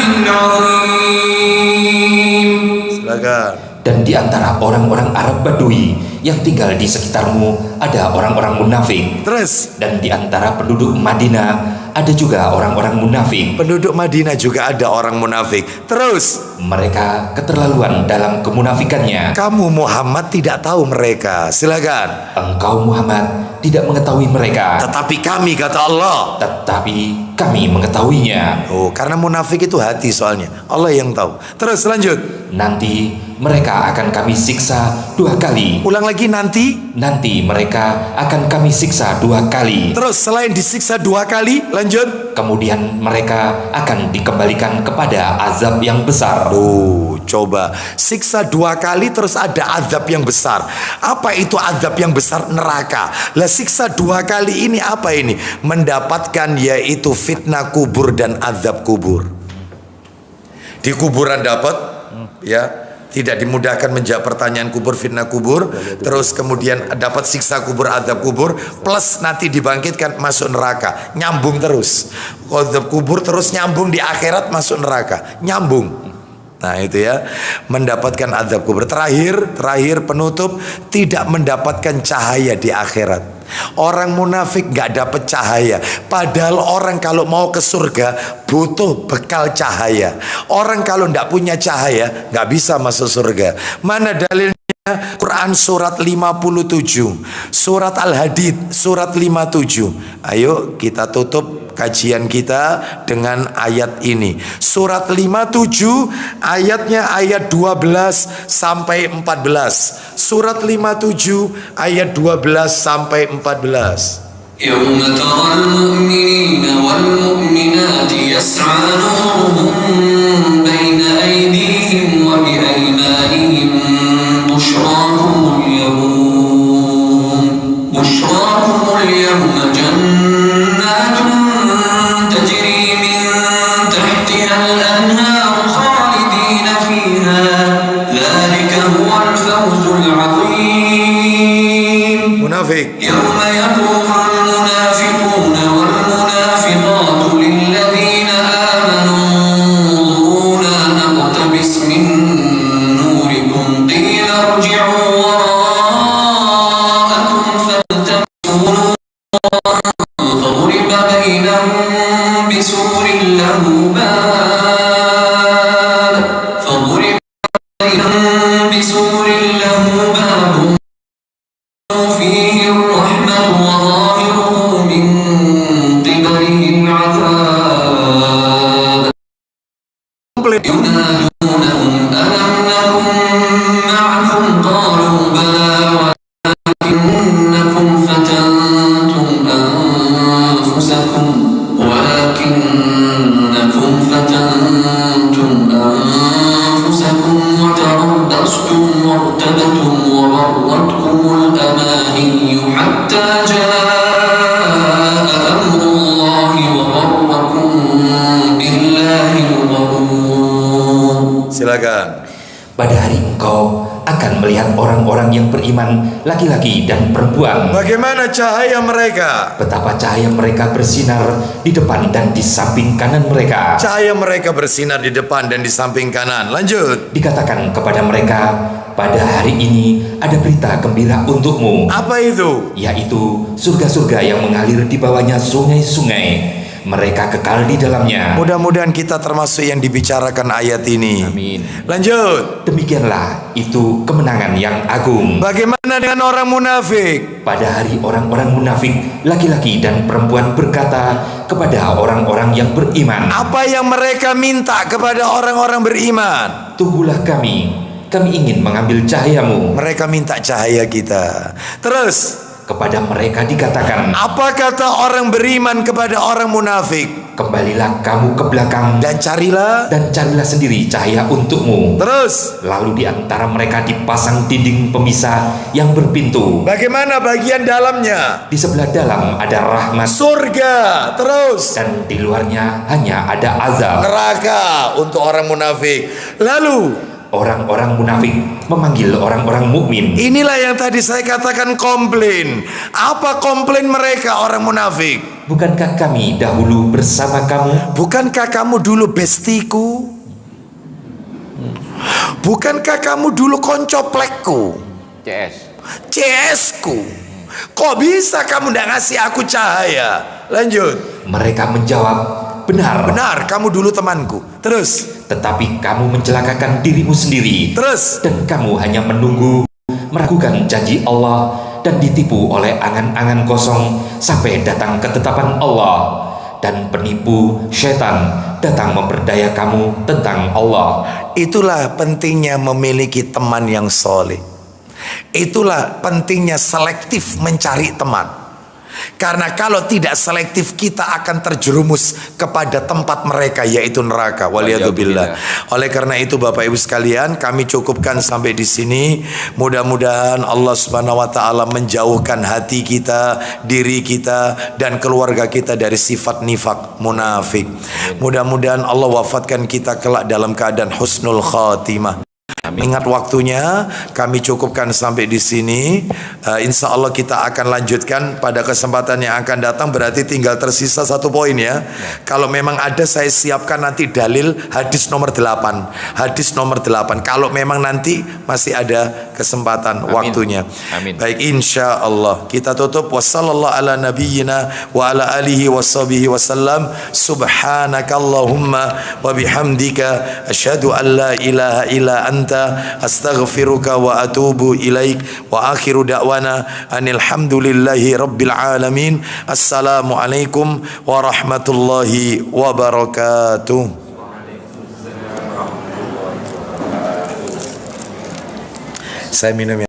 D: عظيم.
A: Silakan.
C: Dan di antara orang-orang Arab Badui yang tinggal di sekitarmu ada orang-orang munafik.
A: Terus
C: Dan di antara penduduk Madinah ada juga orang-orang munafik.
A: penduduk Madinah juga ada orang munafik. Terus
C: Mereka keterlaluan dalam kemunafikannya.
A: kamu Muhammad tidak tahu mereka. Silakan.
C: Engkau Muhammad tidak mengetahui mereka,
A: Tetapi kami, kata Allah.
C: tetapi kami mengetahuinya.
A: Oh, karena munafik itu hati soalnya. Allah yang tahu. Terus lanjut.
C: Nanti mereka akan kami siksa 2 kali.
A: Ulang lagi nanti.
C: Nanti mereka akan kami siksa 2 kali.
A: Terus selain disiksa 2 kali, lanjut.
C: Kemudian mereka akan dikembalikan kepada azab yang besar.
A: Coba siksa 2 kali terus ada azab yang besar. Apa itu azab yang besar? Neraka. Lah siksa 2 kali ini apa ini? Mendapatkan yaitu fitnah kubur dan azab kubur. Di kuburan dapat, ya, tidak dimudahkan menjawab pertanyaan kubur, fitnah kubur, terus kemudian dapat siksa kubur, azab kubur, plus nanti dibangkitkan masuk neraka, nyambung terus. Azab kubur terus nyambung di akhirat masuk neraka, nyambung. Nah itu ya, mendapatkan azab kubur. Terakhir penutup, tidak mendapatkan cahaya di akhirat. Orang munafik nggak dapat cahaya. Padahal orang kalau mau ke surga butuh bekal cahaya. Orang kalau nggak punya cahaya nggak bisa masuk surga. Mana dalilnya? Quran surat 57, surat Al-Hadid surat 57. Ayo kita tutup kajian kita dengan ayat ini. Surat 57 ayatnya ayat 12 sampai 14. Surat 57 ayat 12 sampai 14.
D: يوم ترى المؤمنين والمؤمنات يسعى نورهم بين أيديهم وبأيمانهم بشراكم اليوم جنات تجري من تحتها الأنهار خالدين فيها ذلك هو الفوز العظيم.
A: Munafik.
D: يوم يقول المنافقون والمنافقات للذين آمنوا انظرونا نقتبس من نوركم قيل ارجعوا وراءكم فالتمسوا نورا فضرب بينهم بسور له باب فيه الرحمة وظاهره من قبله العذاب ينادونهم ألم نكن معكم قالوا بلى ولكنكم فتنتم أنفسكم وتربصتم وارتبتم وغرتكم الأماني حتى جاء أمر الله وغركم بالله الغرور.
A: Silakan.
C: Pada hari engkau akan melihat orang-orang yang beriman, laki-laki dan perempuan.
A: Bagaimana cahaya mereka?
C: Betapa cahaya mereka bersinar di depan dan di samping kanan mereka.
A: Cahaya mereka bersinar di depan dan di samping kanan. Lanjut.
C: Dikatakan kepada mereka, pada hari ini ada berita gembira untukmu,
A: Apa itu?
C: yaitu surga-surga yang mengalir di bawahnya sungai-sungai. mereka kekal di dalamnya.
A: Mudah-mudahan kita termasuk yang dibicarakan ayat ini.
B: Amin.
A: Lanjut.
C: Demikianlah itu kemenangan yang agung.
A: Bagaimana dengan orang munafik?
C: Pada hari orang-orang munafik, laki-laki dan perempuan berkata kepada orang-orang yang beriman,
A: Apa yang mereka minta kepada orang-orang beriman?
C: tunggulah kami ingin mengambil cahayamu.
A: Mereka minta cahaya kita. Terus,
C: Kepada mereka dikatakan,
A: apa kata orang beriman kepada orang munafik?
C: kembalilah kamu ke belakang
A: Dan carilah.
C: dan carilah sendiri cahaya untukmu.
A: Terus,
C: Lalu di antara mereka dipasang dinding pemisah yang berpintu.
A: bagaimana bagian dalamnya?
C: Di sebelah dalam ada rahmat
A: Surga. Terus,
C: dan di luarnya hanya ada azab.
A: neraka untuk orang munafik. Lalu,
C: Orang-orang munafik memanggil orang-orang mukmin.
A: inilah yang tadi saya katakan komplain. Apa komplain mereka orang munafik?
C: Bukankah kami dahulu bersama kamu?
A: Bukankah kamu dulu bestiku? Bukankah kamu dulu koncoplekku?
B: CS.
A: CS ku? Kok bisa kamu tidak ngasih aku cahaya? Lanjut.
C: Mereka menjawab, benar.
A: Benar, kamu dulu temanku. Terus,
C: Tetapi kamu mencelakakan dirimu sendiri.
A: terus.
C: Dan kamu hanya menunggu, meragukan janji Allah, dan ditipu oleh angan-angan kosong sampai datang ketetapan Allah. Dan penipu syaitan datang memperdaya kamu tentang Allah.
A: Itulah pentingnya memiliki teman yang soleh. Itulah pentingnya selektif mencari teman. Karena kalau tidak selektif, kita akan terjerumus kepada tempat mereka, yaitu neraka. Waliyadzubillah. Oleh karena itu Bapak Ibu sekalian, kami cukupkan sampai di sini. Mudah-mudahan Allah Subhanahu wa taala menjauhkan hati kita, diri kita, dan keluarga kita dari sifat nifak munafik. Mudah-mudahan Allah wafatkan kita kelak dalam keadaan husnul khatimah. Ingat waktunya, kami cukupkan sampai di sini. Insya Allah kita akan lanjutkan pada kesempatan yang akan datang. Berarti tinggal tersisa satu poin ya. Kalau memang ada, saya siapkan nanti dalil hadis nomor 8. Hadis nomor 8. Kalau memang nanti masih ada kesempatan waktunya.
B: Amin.
A: Baik, insya Allah kita tutup. Wassallallahu ala nabiyyina wa ala alihi washabihi wasallam. Subhanakallahumma wa bihamdika asyhadu an la ilaha illa anta astaghfiruka wa atubu ilaik. Wa akhiru da'wana anil hamdulillahi rabbil alamin. Assalamualaikum warahmatullahi wabarakatuh. Saya minum ya.